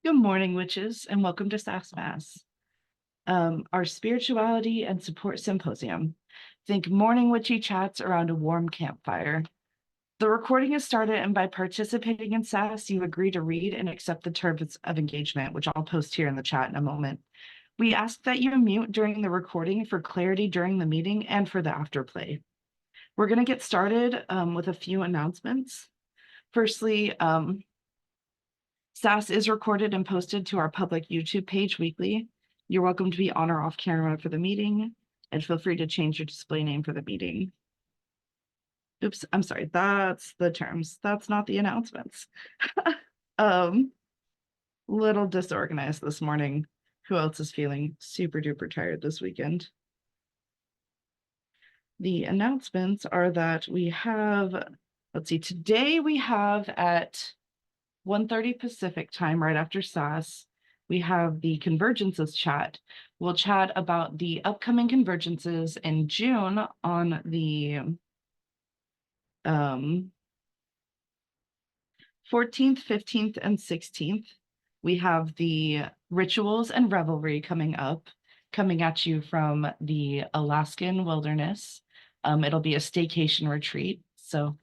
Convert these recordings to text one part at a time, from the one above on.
Good morning, witches, and welcome to Sass, our spirituality and support symposium. Think morning witchy chats around a warm campfire. The recording is started, and by participating in Sass, you agree to read and accept the terms of engagement, which I'll post here in the chat in a moment. We ask that you mute during the recording for clarity during the meeting and for the afterplay. We're going to get started with a few announcements. Firstly, Sass is recorded and posted to our public YouTube page weekly. You're welcome to be on or off camera for the meeting, and feel free to change your display name for the meeting. Oops, I'm sorry, that's the terms. That's not the announcements. Little disorganized this morning. Who else is feeling super duper tired this weekend? The announcements are that we have, let's see, today we have at 1:30 Pacific time, right after Sass, we have the convergences chat. We'll chat about the upcoming convergences in June on the 14th, 15th, and 16th. We have the rituals and revelry coming up, coming at you from the Alaskan wilderness. It'll be a staycation retreat. So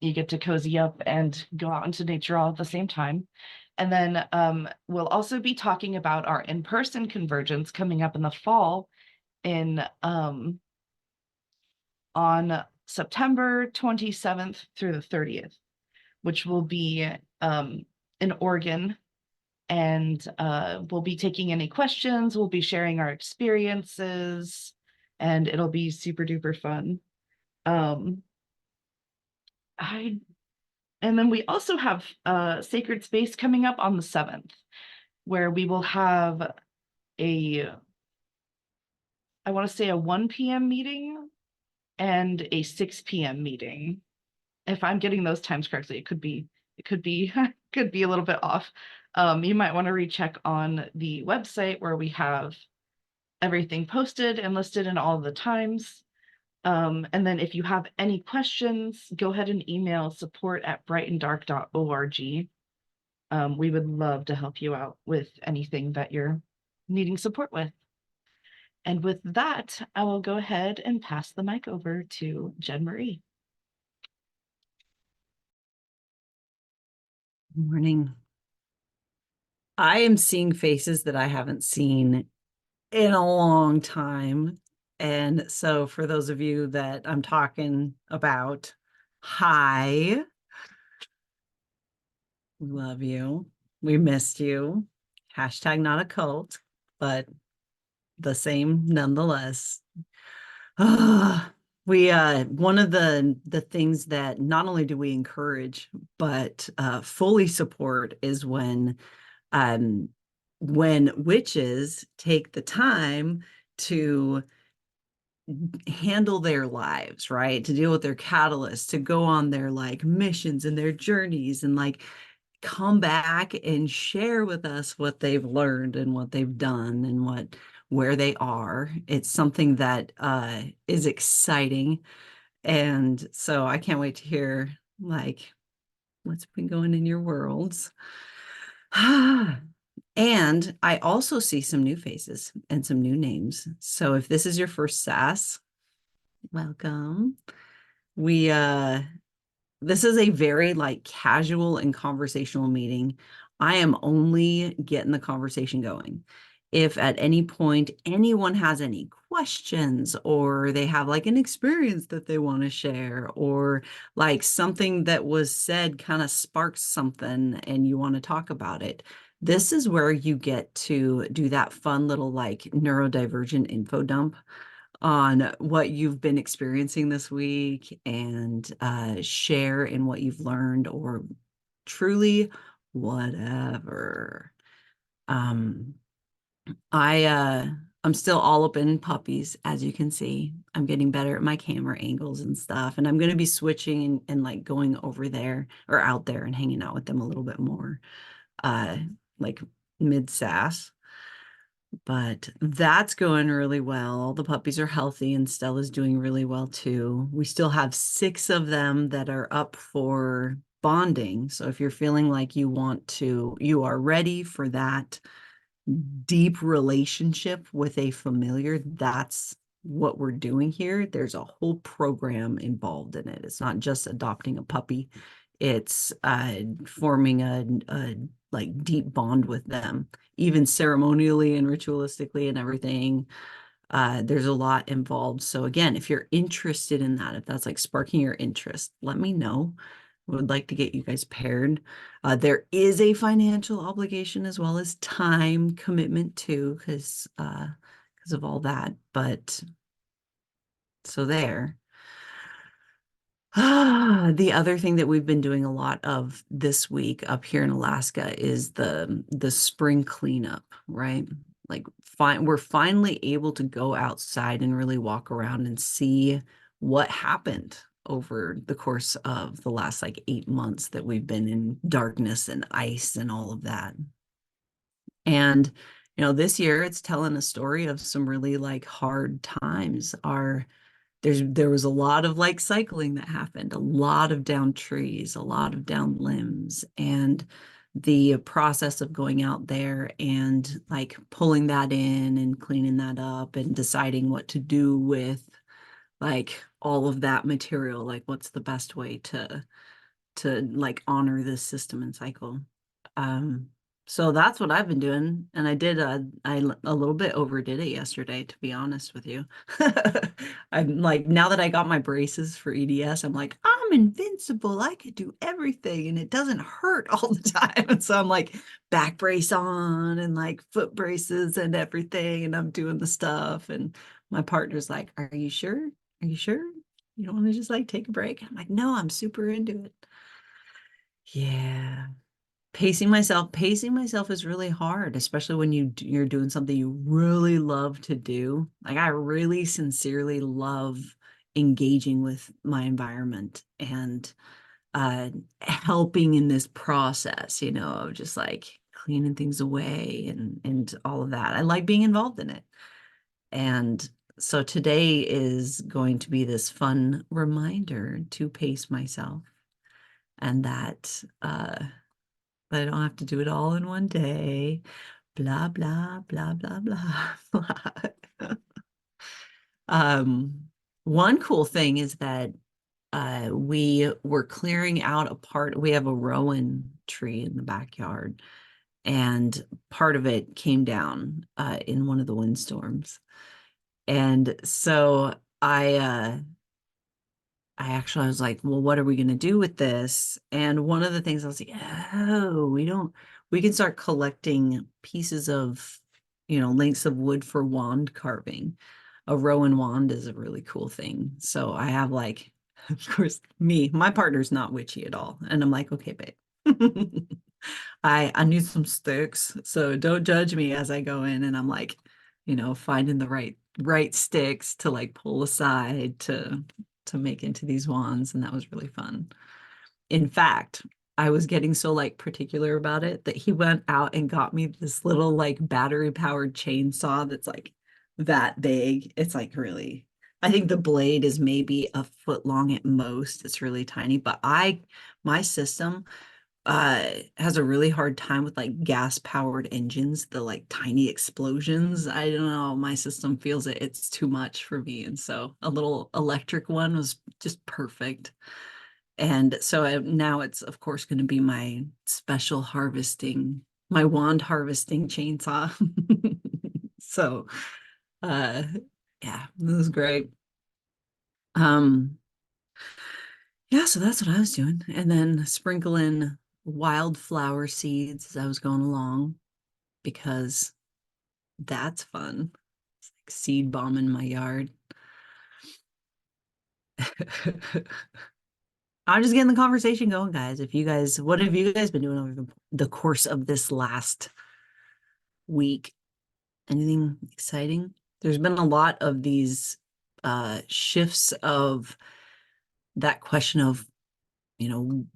you get to cozy up and go out into nature all at the same time. And then we'll also be talking about our in-person convergence coming up in the fall in on September 27th through the 30th, which will be in Oregon. And we'll be taking any questions, we'll be sharing our experiences, and it'll be super duper fun. And then we also have Sacred Space coming up on the 7th, where we will have I want to say a 1 p.m. meeting and a 6 p.m. meeting. If I'm getting those times correctly, it could be could be a little bit off. You might want to recheck on the website where we have everything posted and listed in all the times. And then if you have any questions, go ahead and email support@brightanddark.org. We would love to help you out with anything that you're needing support with. And with that, I will go ahead and pass the mic over to Jen Marie. Good morning. I am seeing faces that I haven't seen in a long time. And so for those of you that I'm talking about, hi. We love you. We missed you. Hashtag not a cult, but the same nonetheless. We one of the things that not only do we encourage but fully support is when witches take the time to handle their lives, right? To deal with their catalysts, to go on their like missions and their journeys and like come back and share with us what they've learned and what they've done and where they are. It's something that is exciting. And so I can't wait to hear like what's been going in your worlds. And I also see some new faces and some new names. So if this is your first Sass, welcome. This is a very like casual and conversational meeting. I am only getting the conversation going. If at any point anyone has any questions or they have like an experience that they want to share or like something that was said kind of sparks something and you want to talk about it, this is where you get to do that fun little like neurodivergent info dump on what you've been experiencing this week and share in what you've learned or truly whatever. I'm still all up in puppies, as you can see. I'm getting better at my camera angles and stuff, and I'm going to be switching and like going over there or out there and hanging out with them a little bit more, like mid-sass. But that's going really well. All the puppies are healthy and Stella's doing really well too. We still have 6 of them that are up for bonding. So if you're feeling like you are ready for that deep relationship with a familiar, that's what we're doing here. There's a whole program involved in it. It's not just adopting a puppy. It's forming a like deep bond with them, even ceremonially and ritualistically and everything. There's a lot involved. So again, if you're interested in that, if that's like sparking your interest, let me know. Would like to get you guys paired. There is a financial obligation as well as time commitment too, because of all that. But so there. The other thing that we've been doing a lot of this week up here in Alaska is the spring cleanup, right? Like we're finally able to go outside and really walk around and see what happened over the course of the last like 8 months that we've been in darkness and ice and all of that. And this year it's telling a story of some really like hard times. There was a lot of like cycling that happened, a lot of down trees, a lot of down limbs, and the process of going out there and like pulling that in and cleaning that up and deciding what to do with like all of that material, like what's the best way to like honor this system and cycle. Um, so that's what I've been doing, and I a little bit overdid it yesterday, to be honest with you. I'm like, now that I got my braces for EDS, I'm like, I'm invincible. I could do everything, and it doesn't hurt all the time. And so I'm like, back brace on, and like foot braces and everything, and I'm doing the stuff. And my partner's like, "Are you sure? Are you sure? You don't want to just like take a break?" I'm like, "No, I'm super into it." Yeah. Pacing myself is really hard, especially when you're doing something you really love to do. Like I really sincerely love engaging with my environment and helping in this process, of just like cleaning things away and all of that. I like being involved in it. And so today is going to be this fun reminder to pace myself and that I don't have to do it all in one day. Blah, blah, blah, blah, blah, blah. One cool thing is that we were clearing out a part. We have a rowan tree in the backyard, and part of it came down in one of the windstorms. And so I was like, well, what are we going to do with this? And one of the things I was like, oh, we can start collecting pieces of, lengths of wood for wand carving. A rowan wand is a really cool thing. So I have like, of course, my partner's not witchy at all. And I'm like, okay, babe, I need some sticks. So don't judge me as I go in and I'm like, finding the right sticks to like pull aside to make into these wands, and that was really fun. In fact, I was getting so like particular about it that he went out and got me this little like battery powered chainsaw that's like that big. It's like really, I think the blade is maybe a foot long at most. It's really tiny, but my system has a really hard time with like gas powered engines, the like tiny explosions. I don't know, my system feels it's too much for me, and so a little electric one was just perfect. And so now it's of course going to be my special harvesting, my wand harvesting chainsaw. So uh yeah, this was great. um yeah, so that's what I was doing, and then sprinkle in wildflower seeds as I was going along because that's fun. It's like seed bombing my yard. I'm just getting the conversation going, guys. What have you guys been doing over the course of this last week? Anything exciting? There's been a lot of these shifts of that question of, you know,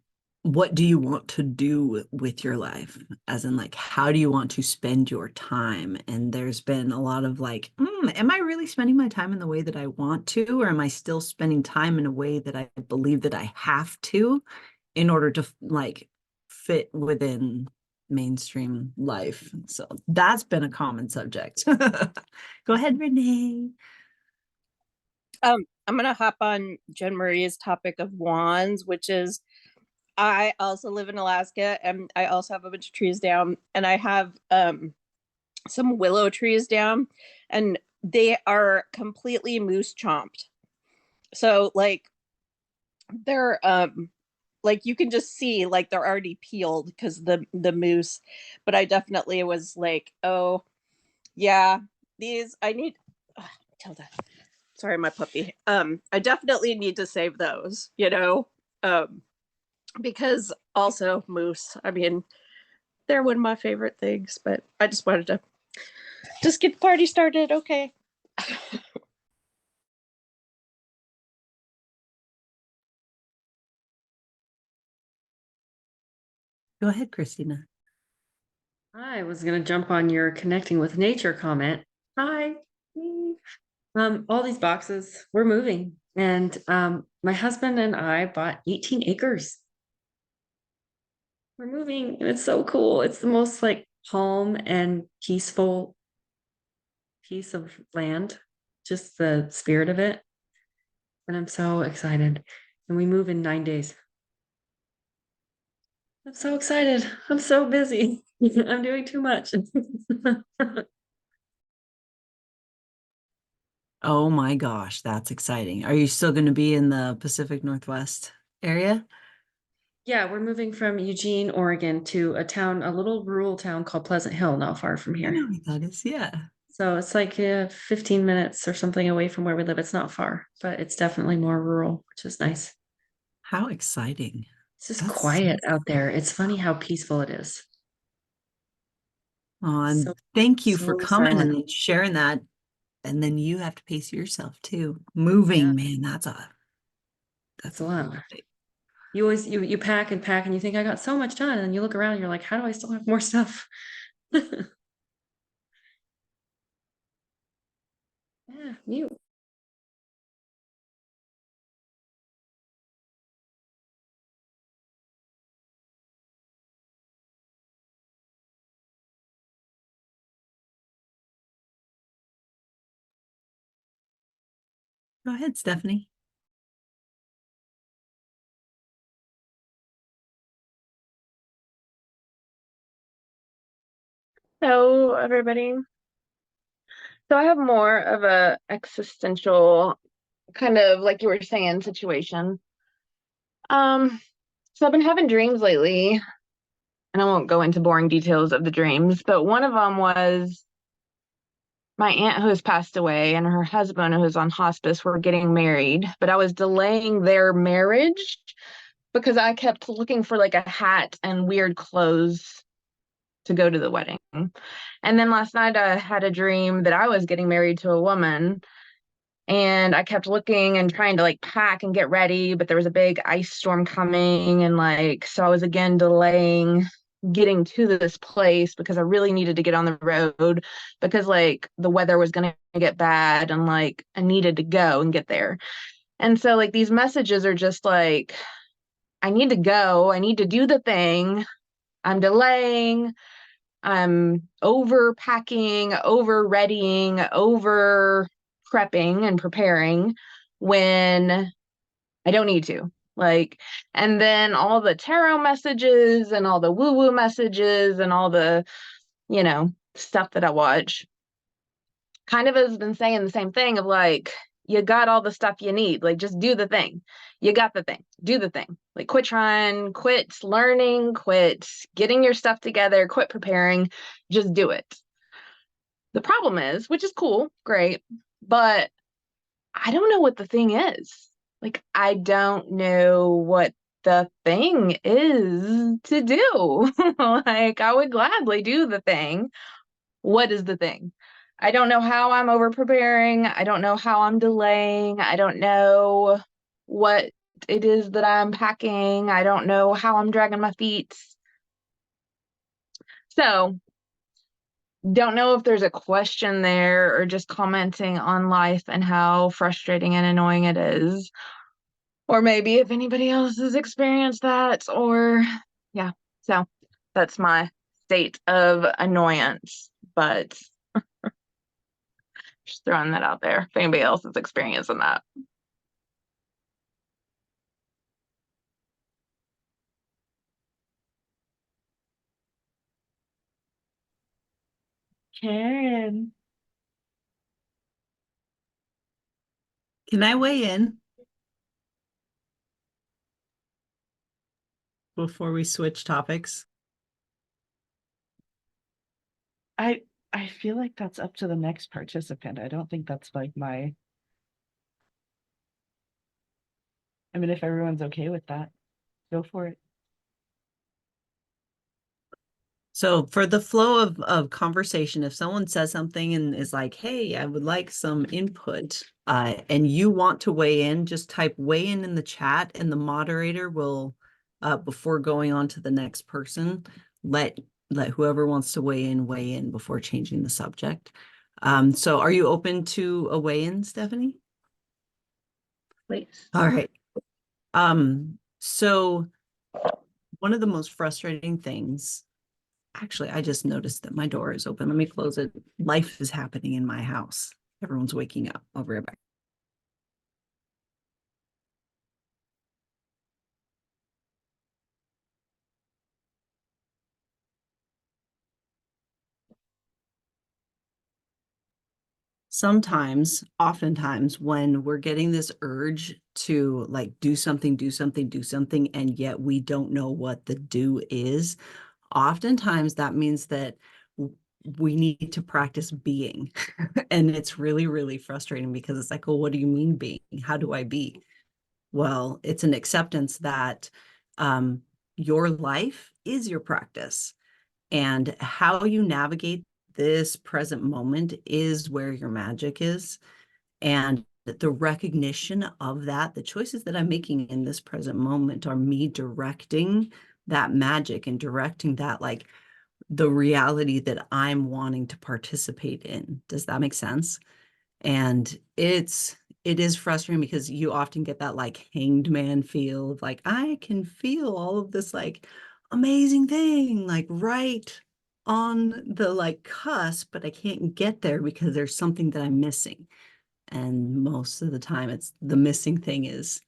what do you want to do with your life? As in, like, how do you want to spend your time? And there's been a lot of like, am I really spending my time in the way that I want to, or am I still spending time in a way that I believe that I have to? in order to like fit within mainstream life. So that's been a common subject. Go ahead, Renee. I'm gonna hop on Jen Marie's topic of wands, which is I also live in Alaska and I also have a bunch of trees down, and I have some willow trees down, and they are completely moose chomped. So like they're like you can just see like they're already peeled because the moose. But I definitely was like, oh yeah, these I need. Tilda, sorry, my puppy. I definitely need to save those, because also moose. I mean, they're one of my favorite things. But I just wanted to just get the party started. Okay. Go ahead, Christina. I was going to jump on your connecting with nature comment. Hi. All these boxes, we're moving. And my husband and I bought 18 acres. We're moving and it's so cool. It's the most like calm and peaceful piece of land, just the spirit of it. And I'm so excited. And we move in 9 days. I'm so excited. I'm so busy. I'm doing too much. Oh my gosh, that's exciting. Are you still going to be in the Pacific Northwest area? Yeah, we're moving from Eugene, Oregon to a little rural town called Pleasant Hill, not far from I here. know what that is, yeah. So it's like 15 minutes or something away from where we live. It's not far, but it's definitely more rural, which is nice. How exciting. It's just That's quiet out there. It's funny how peaceful it is. So, thank you for so coming silent. and sharing that. And then you have to pace yourself too. Moving, Yeah. man, that's That's a lot. big. You always you pack and you think I got so much done, and then you look around and you're like, how do I still have more stuff? Yeah, mute. Go ahead, Stephanie. Hello, everybody. So I have more of a existential kind of like you were saying situation. So I've been having dreams lately, and I won't go into boring details of the dreams, but one of them was my aunt who has passed away and her husband who's on hospice were getting married, but I was delaying their marriage because I kept looking for like a hat and weird clothes to go to the wedding. And then last night I had a dream that I was getting married to a woman, and I kept looking and trying to like pack and get ready, but there was a big ice storm coming, and like so I was again delaying getting to this place because I really needed to get on the road because like the weather was going to get bad, and like I needed to go and get there. And so like these messages are just like I need to go, I need to do the thing. I'm delaying, I'm over packing, over readying, over prepping and preparing when I don't need to. Like, and then all the tarot messages and all the woo woo messages and all the, stuff that I watch kind of has been saying the same thing of like, you got all the stuff you need. Like, just do the thing. You got the thing. Do the thing. Like, quit trying, quit learning, quit getting your stuff together, quit preparing. Just do it. The problem is, which is cool, great, but I don't know what the thing is. Like, I don't know what the thing is to do. Like, I would gladly do the thing. What is the thing? I don't know how I'm over preparing. I don't know how I'm delaying. I don't know what it is that I'm packing. I don't know how I'm dragging my feet. So, don't know if there's a question there or just commenting on life and how frustrating and annoying it is. or maybe if anybody else has experienced that, or yeah. So that's my state of annoyance, but just throwing that out there if anybody else is experiencing that. Karen. Can I weigh in before we switch topics? I feel like that's up to the next participant. I don't think that's like my. I mean, if everyone's okay with that, go for it. So for the flow of conversation, if someone says something and is like, hey, I would like some input, and you want to weigh in, just type weigh in the chat, and the moderator will, before going on to the next person, let whoever wants to weigh in before changing the subject. So are you open to a weigh-in, Stephanie? Please. All right. So one of the most frustrating things, actually, I just noticed that my door is open. Let me close it. Life is happening in my house. Everyone's waking up. I'll be right back. Sometimes, oftentimes, when we're getting this urge to like do something, and yet we don't know what the do is, oftentimes that means that we need to practice being. And it's really, really frustrating because it's like, well, what do you mean being? How do I be? Well, it's an acceptance that your life is your practice, and how you navigate this present moment is where your magic is. And the recognition of that, the choices that I'm making in this present moment are me directing that magic and directing that, like the reality that I'm wanting to participate in. Does that make sense? And it is frustrating because you often get that like hanged man feel of like, I can feel all of this like amazing thing, like right on the like cusp, but I can't get there because there's something that I'm missing. And most of the time it's the missing thing is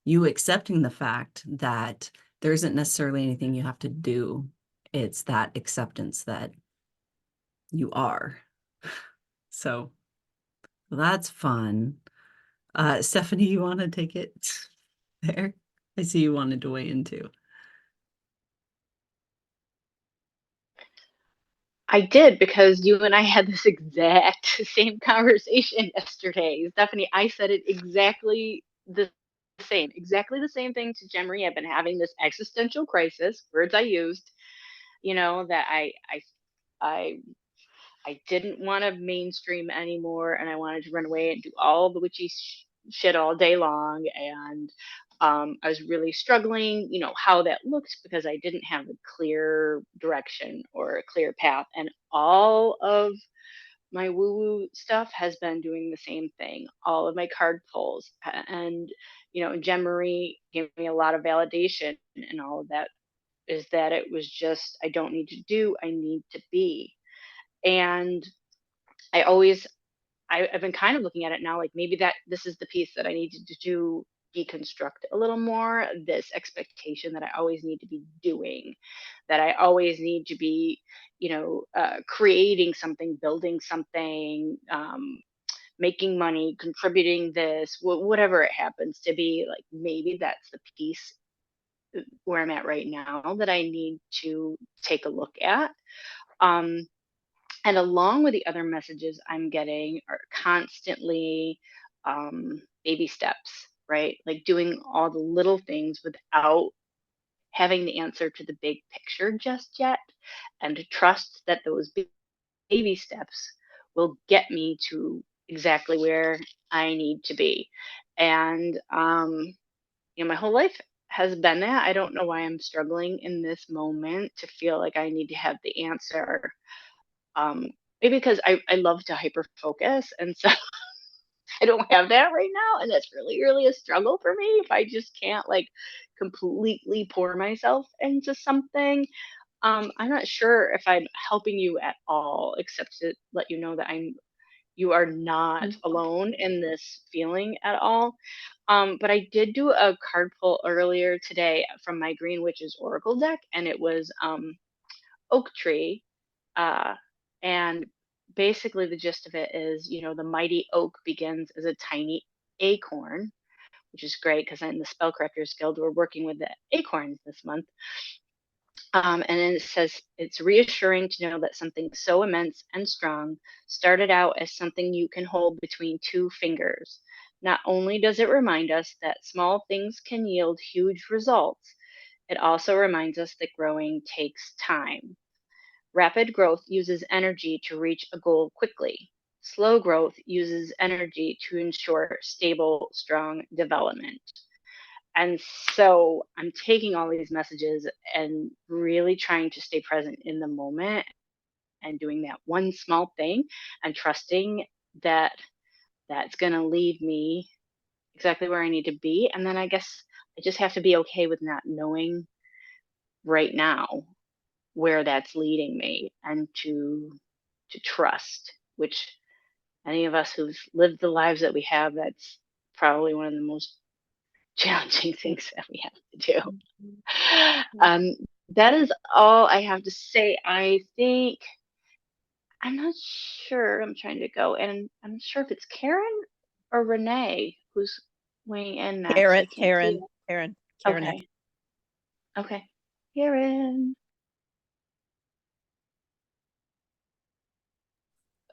you accepting the fact that there isn't necessarily anything you have to do. It's that acceptance that you are. So that's fun. Stephanie, you want to take it there? I see you wanted to weigh in too. I did, because you and I had this exact same conversation yesterday. Stephanie, I said it exactly exactly the same thing to Jemery. I've been having this existential crisis, words I used, that I I didn't want to mainstream anymore, and I wanted to run away and do all the witchy shit all day long. And I was really struggling, how that looked, because I didn't have a clear direction or a clear path. And all of my woo woo stuff has been doing the same thing. All of my card pulls and, Jen Marie gave me a lot of validation, and all of that is that it was just, I don't need to do, I need to be. And I always I've been kind of looking at it now, like maybe that this is the piece that I need to do, deconstruct a little more, this expectation that I always need to be doing, that I always need to be, creating something, building something, making money, contributing this, whatever it happens to be. Like maybe that's the piece where I'm at right now that I need to take a look at. Um, and along with the other messages I'm getting are constantly baby steps, right? Like doing all the little things without having the answer to the big picture just yet, and to trust that those baby steps will get me to exactly where I need to be. And my whole life has been that. I don't know why I'm struggling in this moment to feel like I need to have the answer. um, Maybe because I love to hyper focus, and so I don't have that right now, and that's really, really a struggle for me if I just can't like completely pour myself into something. I'm not sure if I'm helping you at all, except to let you know that you are not alone in this feeling at all. But I did do a card pull earlier today from my Green Witches Oracle deck, and it was oak tree. And basically, the gist of it is, the mighty oak begins as a tiny acorn, which is great because in the Spellcrafters Guild, we're working with the acorns this month. And then it says it's reassuring to know that something so immense and strong started out as something you can hold between two fingers. Not only does it remind us that small things can yield huge results, it also reminds us that growing takes time. Rapid growth uses energy to reach a goal quickly. Slow growth uses energy to ensure stable, strong development. And so I'm taking all these messages and really trying to stay present in the moment and doing that one small thing and trusting that that's going to lead me exactly where I need to be. And then I guess I just have to be okay with not knowing right now where that's leading me, and to trust, which any of us who've lived the lives that we have, that's probably one of the most challenging things that we have to do. Um, that is all I have to say. I think I'm not sure. I'm trying to go, and I'm not sure if it's Karen or Renee who's weighing in next. I can't see it. Karen. Okay. Okay. Karen.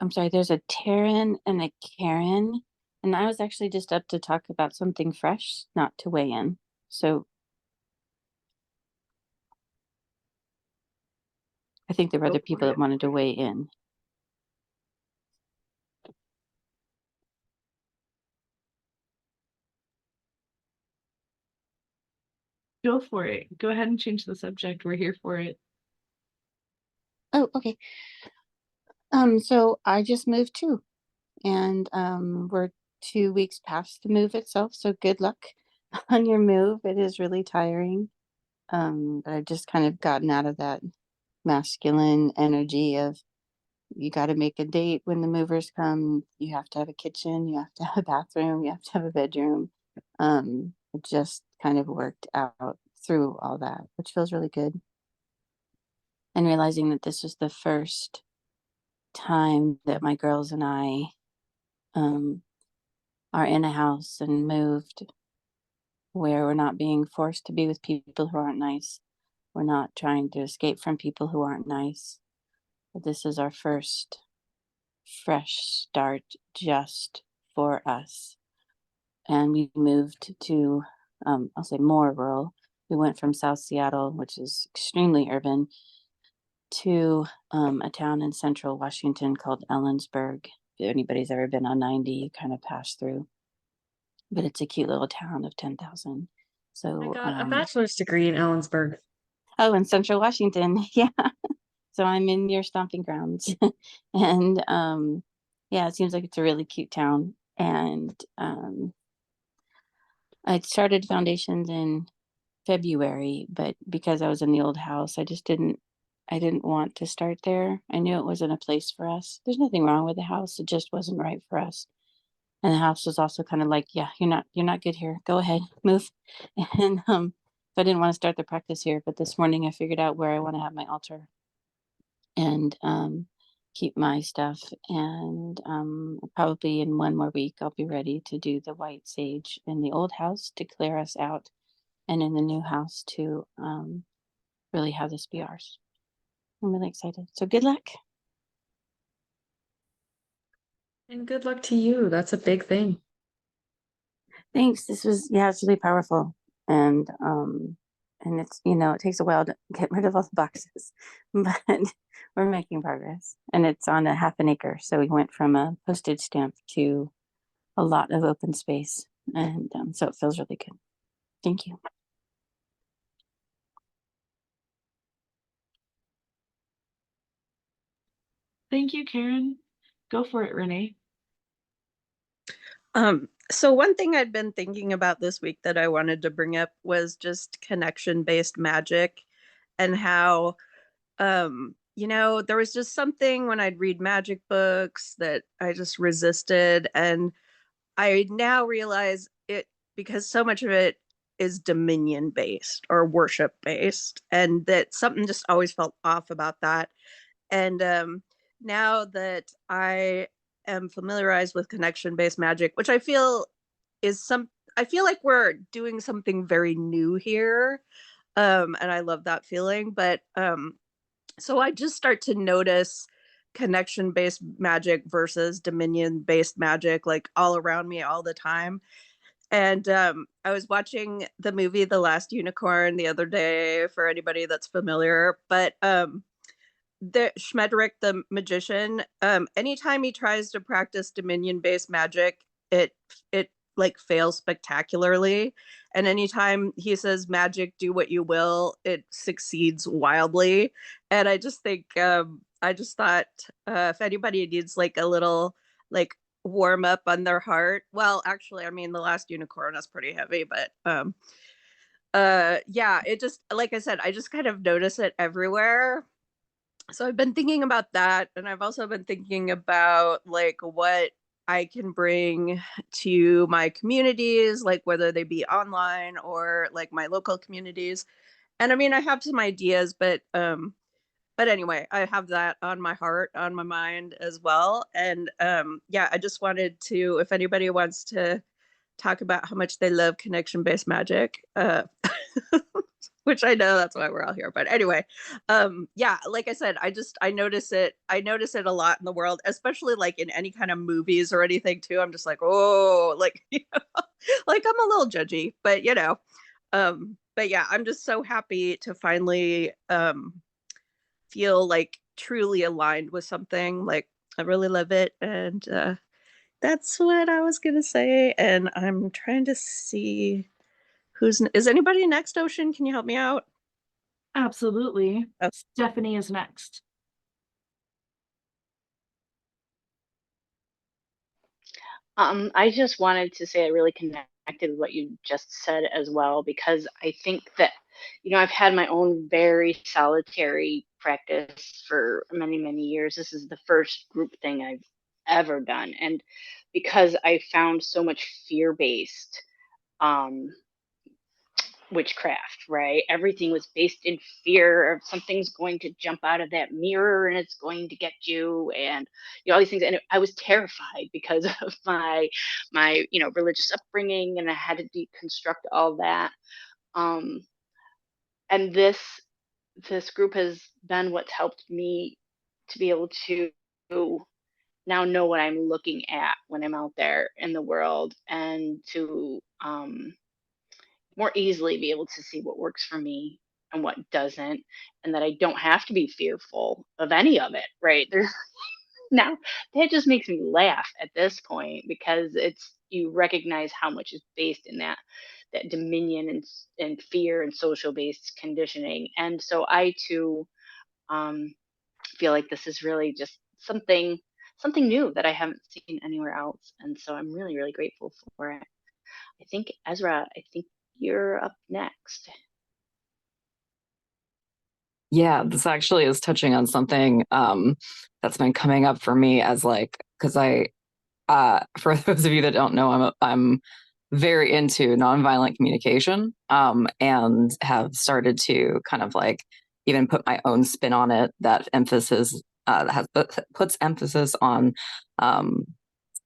I'm sorry, there's a Taryn and a Karen. And I was actually just up to talk about something fresh, not to weigh in. So I think there were Go other for people it. that wanted to weigh in. Go for it. Go ahead and change the subject. We're here for it. Oh, okay. So I just moved too. And we're 2 weeks past the move itself. So good luck on your move. It is really tiring. But I've just kind of gotten out of that masculine energy of you got to make a date when the movers come. You have to have a kitchen, you have to have a bathroom, you have to have a bedroom. It just kind of worked out through all that, which feels really good. And realizing that this was the first time that my girls and I are in a house and moved where we're not being forced to be with people who aren't nice. We're not trying to escape from people who aren't nice. But this is our first fresh start just for us. And we moved to, I'll say more rural. We went from South Seattle, which is extremely urban, to a town in central Washington called Ellensburg. If anybody's ever been on 90, you kind of pass through. But it's a cute little town of 10,000. So I got a bachelor's degree in Ellensburg. Oh, in central Washington. Yeah. So I'm in your stomping grounds. And yeah, it seems like it's a really cute town. And I started foundations in February, but because I was in the old house, I didn't want to start there. I knew it wasn't a place for us. There's nothing wrong with the house. It just wasn't right for us. And the house was also kind of like, yeah, you're not good here. Go ahead, move. And so I didn't want to start the practice here, but this morning I figured out where I want to have my altar and keep my stuff. And probably in one more week, I'll be ready to do the white sage in the old house to clear us out, and in the new house to really have this be ours. I'm really excited. So good luck. And good luck to you. That's a big thing. Thanks. It's really powerful. And it's, it takes a while to get rid of all the boxes, but we're making progress. And it's on a half an acre. So we went from a postage stamp to a lot of open space. And so it feels really good. Thank you. Thank you, Karen. Go for it, Renee. So one thing I'd been thinking about this week that I wanted to bring up was just connection-based magic and how there was just something when I'd read magic books that I just resisted. And I now realize it because so much of it is dominion based or worship based, and that something just always felt off about that. And now that I am familiarized with connection based magic, which I feel is I feel like we're doing something very new here. And I love that feeling. But so I just start to notice connection based magic versus dominion based magic like all around me all the time. And I was watching the movie The Last Unicorn the other day for anybody that's familiar. But the Schmedrick the magician, anytime he tries to practice dominion based magic, it like fails spectacularly. And anytime he says magic, do what you will, it succeeds wildly. And I just think I just thought if anybody needs like a little like warm up on their heart, well, actually, I mean, The Last Unicorn is pretty heavy, but yeah, it just, like I said, I just kind of notice it everywhere. So I've been thinking about that, and I've also been thinking about like what I can bring to my communities, like whether they be online or like my local communities. And I mean, I have some ideas, but anyway, I have that on my heart, on my mind as well. And yeah, I just wanted to, if anybody wants to talk about how much they love connection based magic, which I know that's why we're all here. But anyway, yeah, like I said, I notice it a lot in the world, especially like in any kind of movies or anything too. I'm just like, oh, like, like I'm a little judgy, but but yeah, I'm just so happy to finally feel like truly aligned with something. Like I really love it. And that's what I was gonna say. And I'm trying to see is anybody next, Ocean? Can you help me out? Absolutely. Oh. Stephanie is next. I just wanted to say I really connected with what you just said as well, because I think that, I've had my own very solitary practice for many, many years. This is the first group thing I've ever done. And because I found so much fear-based um, witchcraft, right? Everything was based in fear of something's going to jump out of that mirror and it's going to get you, and all these things. And I was terrified because of my religious upbringing, and I had to deconstruct all that. Um, and this group has been what's helped me to be able to now know what I'm looking at when I'm out there in the world, and to more easily be able to see what works for me and what doesn't, and that I don't have to be fearful of any of it, right? There's now that just makes me laugh at this point, because it's you recognize how much is based in that dominion and fear and social based conditioning. And so I too um feel like this is really just something new that I haven't seen anywhere else, and so I'm really, really grateful for it. I think, Ezra, I think you're up next. Yeah, this actually is touching on something that's been coming up for me as like, because for those of you that don't know, I'm very into nonviolent communication, and have started to kind of like even put my own spin on it that puts emphasis on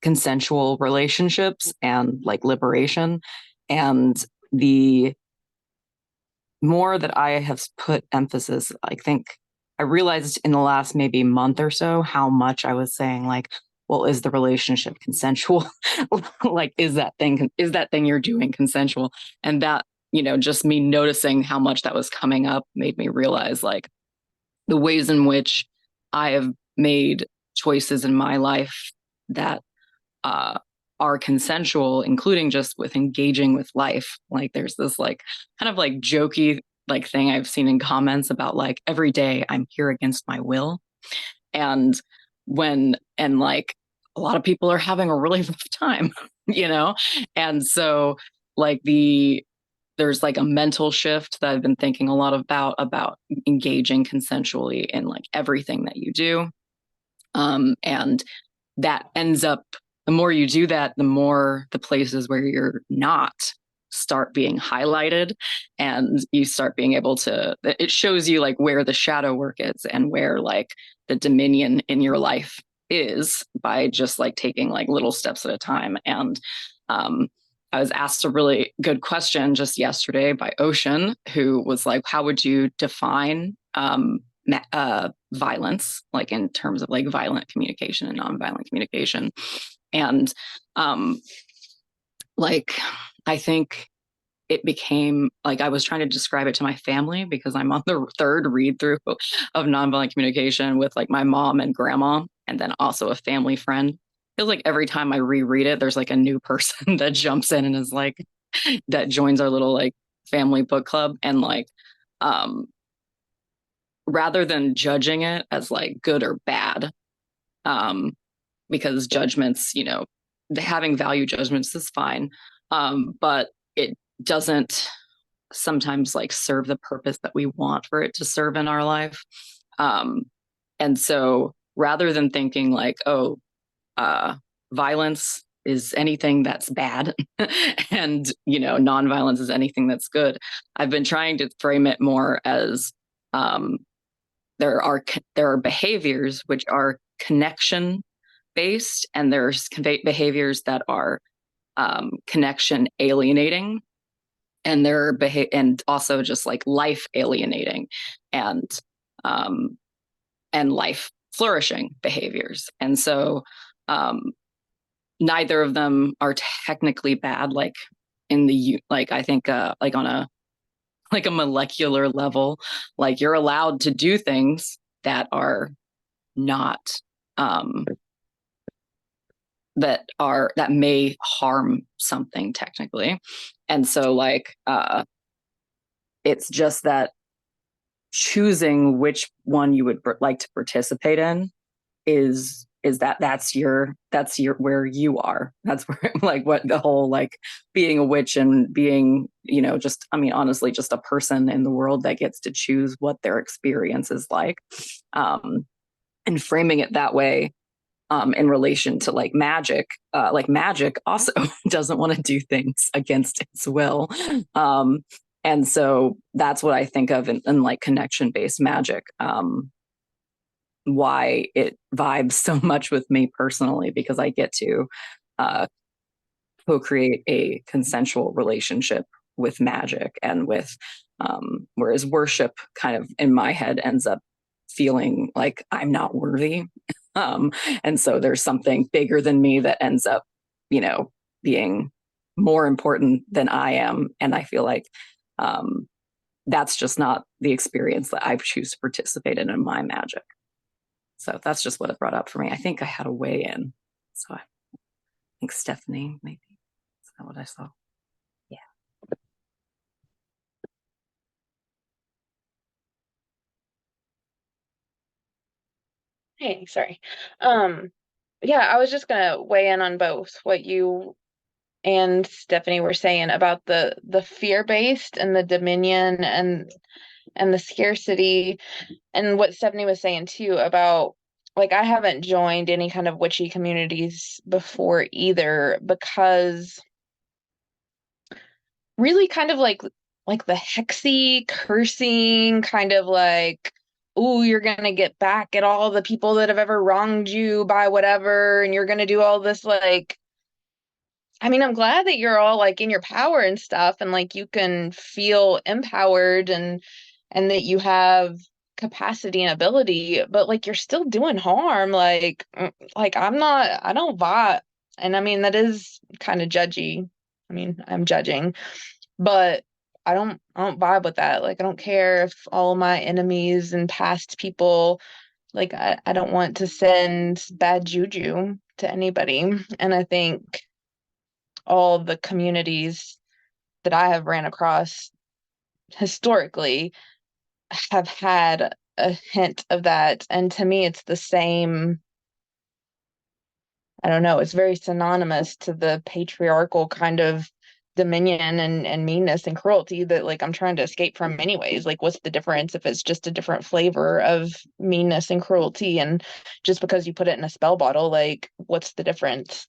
consensual relationships and like liberation. And the more that I have put emphasis, I think I realized in the last maybe month or so how much I was saying like, well, is the relationship consensual? Like, is that thing you're doing consensual? And that, just me noticing how much that was coming up made me realize like the ways in which I have made choices in my life that are consensual, including just with engaging with life. Like there's this like kind of like jokey like thing I've seen in comments about like every day I'm here against my will. And like a lot of people are having a really rough time, you know? And so like there's like a mental shift that I've been thinking a lot about engaging consensually in like everything that you do. And that ends up, the more you do that, the more the places where you're not start being highlighted, and you start being able to, it shows you like where the shadow work is and where like the dominion in your life is, by just like taking like little steps at a time. And I was asked a really good question just yesterday by Ocean, who was like, how would you define violence, like in terms of like violent communication and nonviolent communication? And like, I think it became like I was trying to describe it to my family, because I'm on the third read through of nonviolent communication with like my mom and grandma, and then also a family friend. Feels like every time I reread it, there's like a new person that jumps in and is like, that joins our little like family book club. And like, rather than judging it as like good or bad, because judgments, you know, having value judgments is fine, but it doesn't sometimes like serve the purpose that we want for it to serve in our life. And so rather than thinking like, oh, violence is anything that's bad and, you know, nonviolence is anything that's good, I've been trying to frame it more as there are behaviors which are connection based, and there's behaviors that are connection alienating, and they're and also just like life alienating, and life flourishing behaviors. And so neither of them are technically bad, like in the like I think like on a like a molecular level, like you're allowed to do things that are not that may harm something technically. And so like it's just that choosing which one you would like to participate in is that's your where you are. That's where like what the whole like being a witch and being, you know, just, I mean, honestly, just a person in the world that gets to choose what their experience is like, and framing it that way. In relation to like magic also doesn't want to do things against its will. And so that's what I think of in like connection-based magic. Why it vibes so much with me personally, because I get to co-create a consensual relationship with magic and with, whereas worship kind of in my head ends up feeling like I'm not worthy. And so there's something bigger than me that ends up, you know, being more important than I am. And I feel like that's just not the experience that I choose to participate in my magic. So that's just what it brought up for me. I think I had a weigh in. So I think Stephanie, maybe. Is that what I saw? Yeah. Hey, sorry. Yeah, I was just gonna weigh in on both what you and Stephanie were saying about the fear-based and the dominion and the scarcity, and what Stephanie was saying too about, like, I haven't joined any kind of witchy communities before either, because really kind of like the hexy cursing kind of like, oh, you're gonna get back at all the people that have ever wronged you by whatever, and you're gonna do all this, like, I mean, I'm glad that you're all like in your power and stuff, and like you can feel empowered and that you have capacity and ability, but like you're still doing harm. Like I don't vibe. And I mean, that is kind of judgy. I mean, I'm judging, but I don't vibe with that. Like I don't care if all my enemies and past people, like I don't want to send bad juju to anybody. And I think all the communities that I have ran across historically have had a hint of that. And to me, it's the same. I don't know, it's very synonymous to the patriarchal kind of dominion and meanness and cruelty that like I'm trying to escape from anyways. Like what's the difference if it's just a different flavor of meanness and cruelty, and just because you put it in a spell bottle, like what's the difference?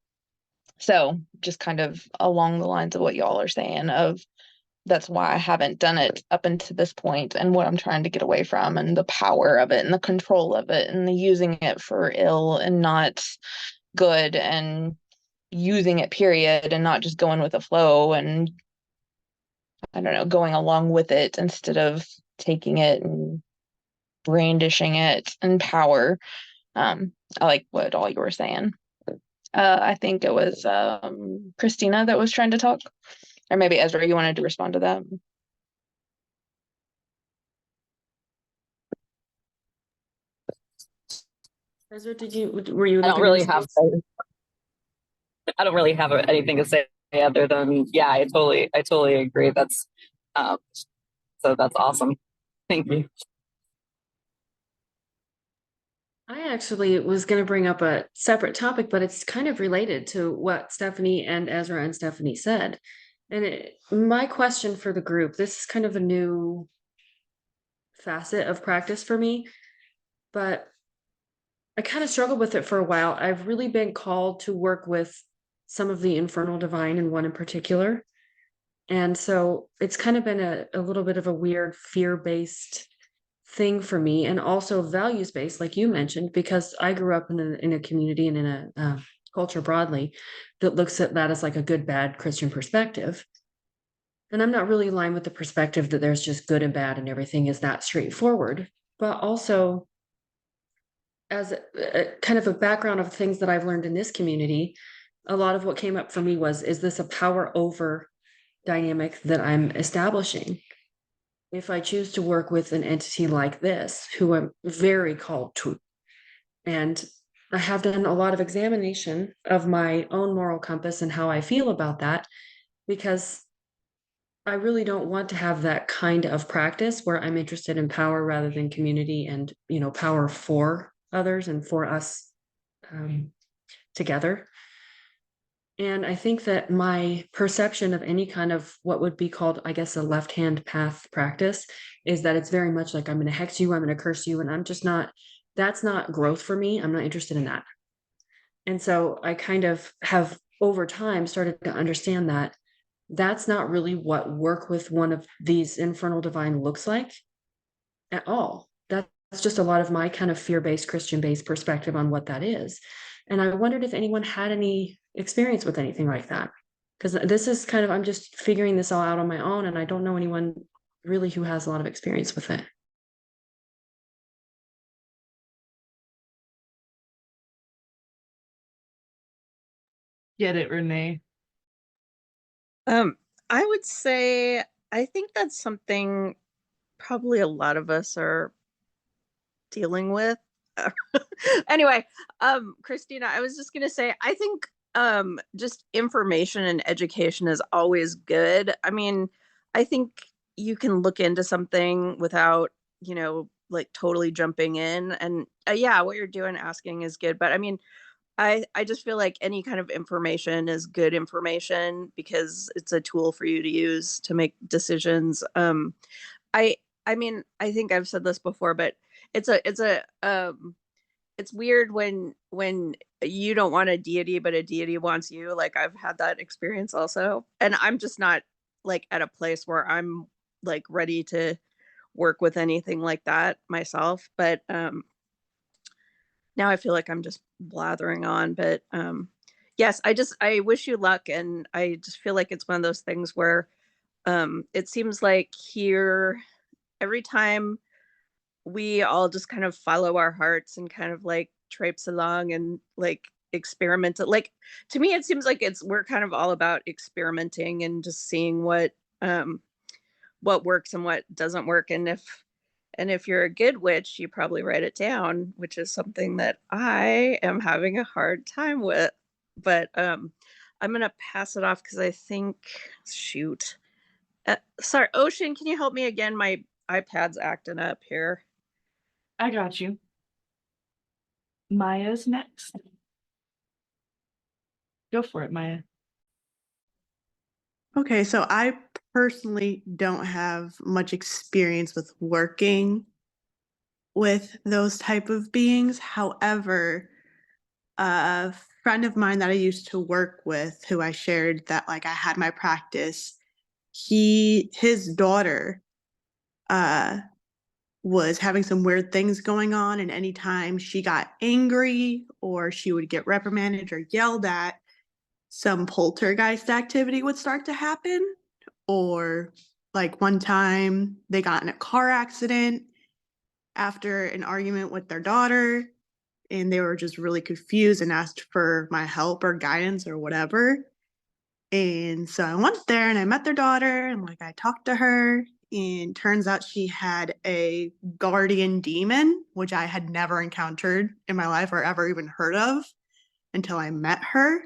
So just kind of along the lines of what y'all are saying of that's why I haven't done it up until this point, and what I'm trying to get away from, and the power of it and the control of it and the using it for ill and not good, and using it period, and not just going with the flow, and I don't know, going along with it instead of taking it and brandishing it and power. I like what all you were saying. I think it was Christina that was trying to talk, or maybe Ezra, you wanted to respond to that. Ezra, were you I don't looking really in have space? I don't really have anything to say other than yeah, I totally agree. That's so that's awesome. Thank you. I actually was going to bring up a separate topic, but it's kind of related to what Stephanie and Ezra and Stephanie said. And my question for the group, this is kind of a new facet of practice for me, but I kind of struggled with it for a while. I've really been called to work with some of the infernal divine and one in particular. And so it's kind of been a little bit of a weird fear-based thing for me, and also values-based, like you mentioned, because I grew up in a community and in a culture broadly that looks at that as like a good, bad Christian perspective. And I'm not really aligned with the perspective that there's just good and bad and everything is that straightforward. But also, as a kind of a background of things that I've learned in this community, a lot of what came up for me was, is this a power over dynamic that I'm establishing? If I choose to work with an entity like this, who I'm very called to, and I have done a lot of examination of my own moral compass and how I feel about that, because I really don't want to have that kind of practice where I'm interested in power rather than community, and power for others and for us together. And I think that my perception of any kind of what would be called, I guess, a left-hand path practice is that it's very much like, I'm going to hex you, I'm going to curse you, and I'm just not, that's not growth for me. I'm not interested in that. And so I kind of have over time started to understand that that's not really what work with one of these infernal divine looks like at all. That's just a lot of my kind of fear-based, Christian-based perspective on what that is. And I wondered if anyone had any experience with anything like that. Because this is kind of, I'm just figuring this all out on my own, and I don't know anyone really who has a lot of experience with it. Get it, Renee? I would say I think that's something probably a lot of us are dealing with. Anyway, Christina, I was just gonna say, I think just information and education is always good. I mean, I think you can look into something without, like totally jumping in. And yeah, what you're doing asking is good. But I mean, I just feel like any kind of information is good information because it's a tool for you to use to make decisions. I I mean, I think I've said this before, but it's weird when you don't want a deity, but a deity wants you. Like I've had that experience also. And I'm just not like at a place where I'm like ready to work with anything like that myself. But now I feel like I'm just blathering on. But yes, I wish you luck, and I just feel like it's one of those things where it seems like here every time we all just kind of follow our hearts and kind of like traipse along and like experiment. Like to me, it seems like we're kind of all about experimenting and just seeing what works and what doesn't work. And if you're a good witch, you probably write it down, which is something that I am having a hard time with. But I'm gonna pass it off because I think, shoot. Sorry, Ocean, can you help me again? My iPad's acting up here. I got you. Maya's next. Go for it, Maya. Okay, so I personally don't have much experience with working with those type of beings. However, a friend of mine that I used to work with, who I shared that like I had my practice, his daughter was having some weird things going on, and anytime she got angry or she would get reprimanded or yelled at, some poltergeist activity would start to happen. Or like one time they got in a car accident after an argument with their daughter, and they were just really confused and asked for my help or guidance or whatever. And so I went there and I met their daughter and like I talked to her, and turns out she had a guardian demon, which I had never encountered in my life or ever even heard of until I met her.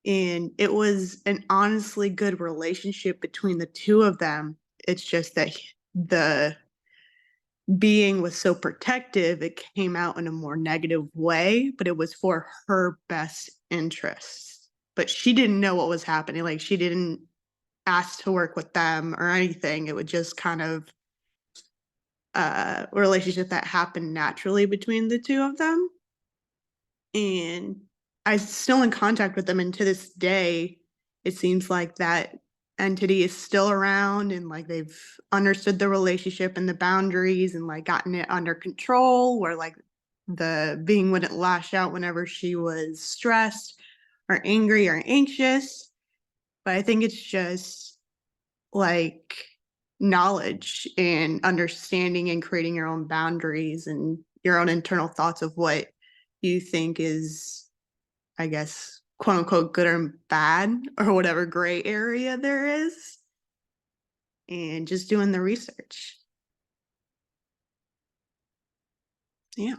And it was an honestly good relationship between the two of them. It's just that the being was so protective, it came out in a more negative way, but it was for her best interests. But she didn't know what was happening. Like, she didn't ask to work with them or anything. It was just kind of a relationship that happened naturally between the two of them. And I'm still in contact with them, and to this day, it seems like that entity is still around, and like they've understood the relationship and the boundaries and like gotten it under control, where like the being wouldn't lash out whenever she was stressed or angry or anxious. But I think it's just like knowledge and understanding and creating your own boundaries and your own internal thoughts of what you think is, I guess, quote unquote, good or bad, or whatever gray area there is, and just doing the research. Yeah.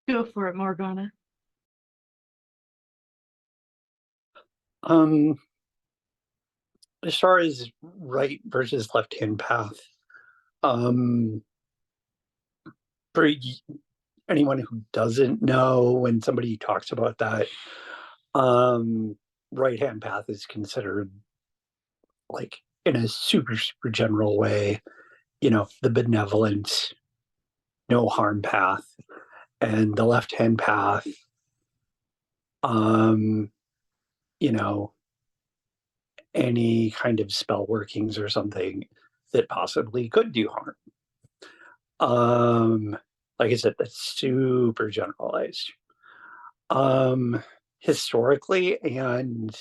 Go for it, Morgana. As far as right versus left-hand path, for anyone who doesn't know, when somebody talks about that, right-hand path is considered, like, in a super general way, the benevolent, no harm path, and the left-hand path, any kind of spell workings or something that possibly could do harm. Like I said, that's super generalized. Historically and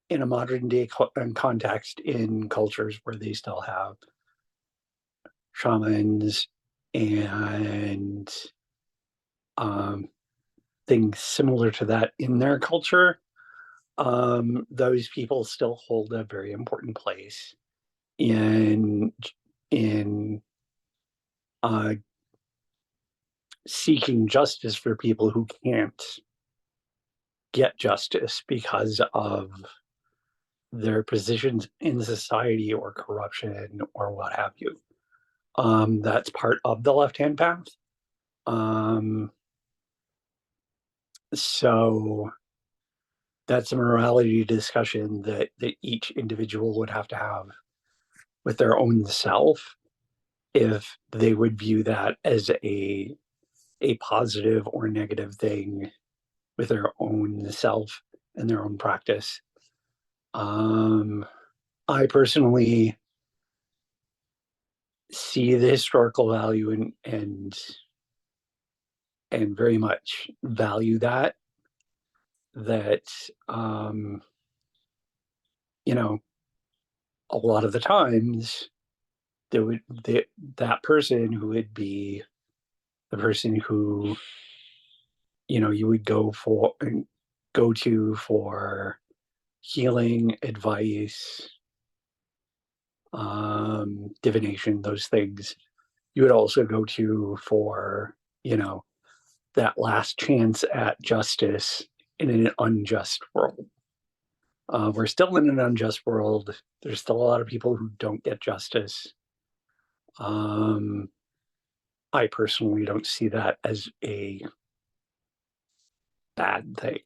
in a modern day context, in cultures where they still have shamans and things similar to that in their culture, those people still hold a very important place in seeking justice for people who can't get justice because of their positions in society or corruption or what have you. That's part of the left-hand path. So that's a morality discussion that each individual would have to have with their own self, if they would view that as a positive or negative thing with their own self and their own practice. I personally see the historical value and very much value that a lot of the times that person who would be the person who you would go to for healing, advice, divination, those things, you would also go to for that last chance at justice in an unjust world. We're still in an unjust world. There's still a lot of people who don't get justice. I personally don't see that as a bad thing,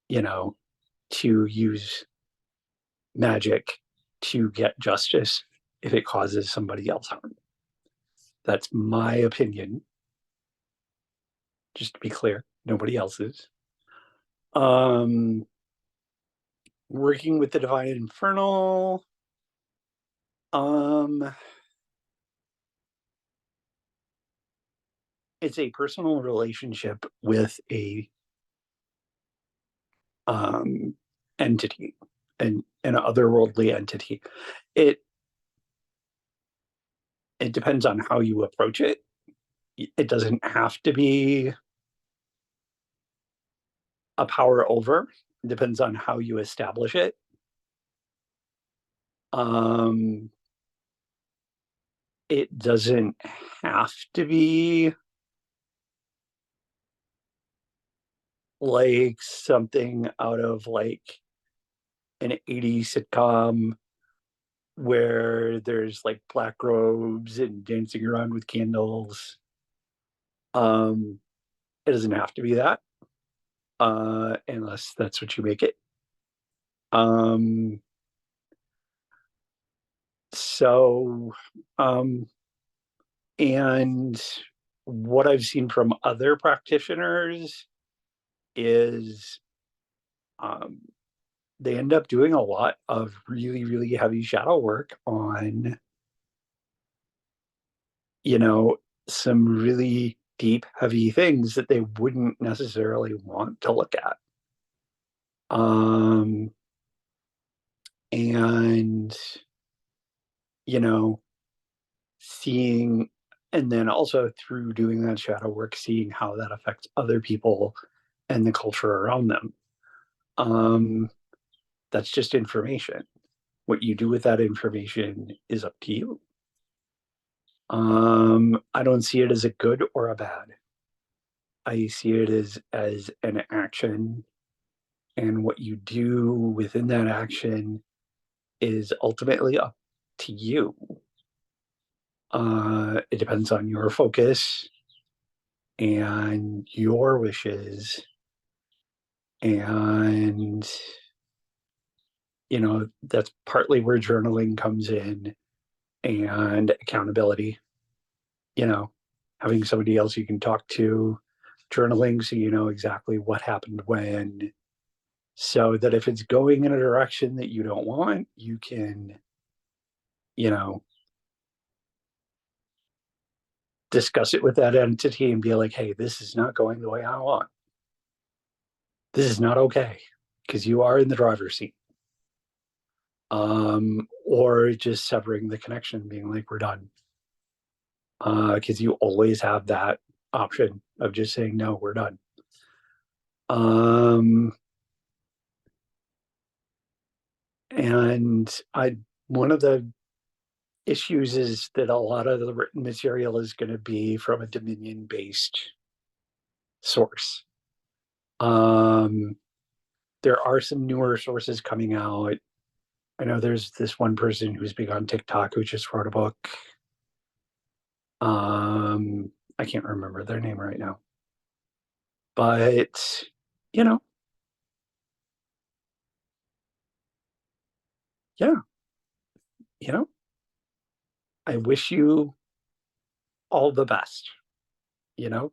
you know, to use magic to get justice if it causes somebody else harm. That's my opinion. Just to be clear, nobody else's. Working with the Divine Infernal. It's a personal relationship with a entity, an otherworldly entity. It depends on how you approach it. It doesn't have to be a power over. It depends on how you establish it. It doesn't have to be like something out of like an 80s sitcom where there's like black robes and dancing around with candles. It doesn't have to be that, unless that's what you make it. So, and what I've seen from other practitioners is they end up doing a lot of really, really heavy shadow work on, you know, some really deep, heavy things that they wouldn't necessarily want to look at. And, you know, seeing, and then also through doing that shadow work, seeing how that affects other people and the culture around them. That's just information. What you do with that information is up to you. I don't see it as a good or a bad. I see it as an action, and what you do within that action is ultimately up to you. It depends on your focus and your wishes, and you know, that's partly where journaling comes in, and accountability, you know, having somebody else you can talk to, journaling so you know exactly what happened when, so that if it's going in a direction that you don't want, you can, you know, discuss it with that entity and be like, hey, this is not going the way I want. This is not okay, because you are in the driver's seat. Or just severing the connection, being like, we're done. Because you always have that option of just saying, no, we're done. And one of the issues is that a lot of the written material is going to be from a Dominion based source. There are some newer sources coming out. I know there's this one person who's big on TikTok who just wrote a book. I can't remember their name right now. But, you know, yeah, you know, I wish you all the best, you know,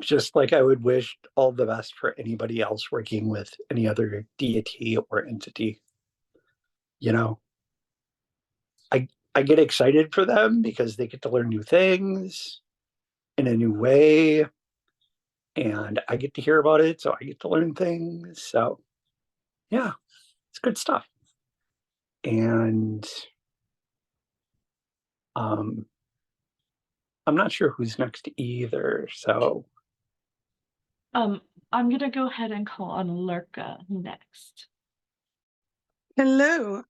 just like I would wish all the best for anybody else working with any other deity or entity. You know, I get excited for them because they get to learn new things in a new way, and I get to hear about it, so I get to learn things. So, yeah, it's good stuff. And I'm not sure who's next either. So, I'm gonna go ahead and call on Lurka next. Hello.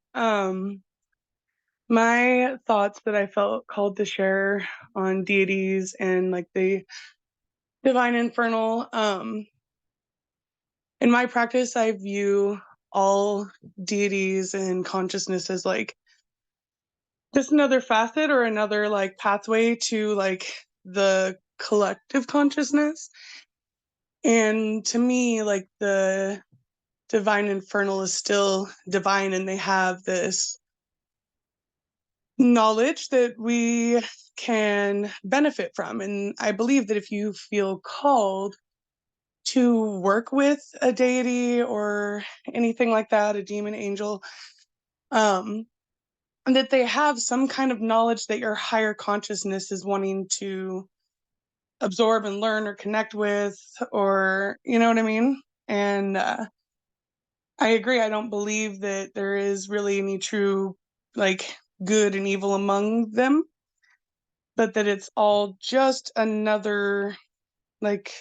My thoughts that I felt called to share on deities and like the divine infernal. In my practice, I view all deities and consciousness as like just another facet or another like pathway to like the collective consciousness. And to me, like the divine infernal is still divine, and they have this knowledge that we can benefit from. And I believe that if you feel called to work with a deity or anything like that, a demon angel, that they have some kind of knowledge that your higher consciousness is wanting to absorb and learn or connect with, or you know what I mean? And I agree. I don't believe that there is really any true like good and evil among them, but that it's all just another like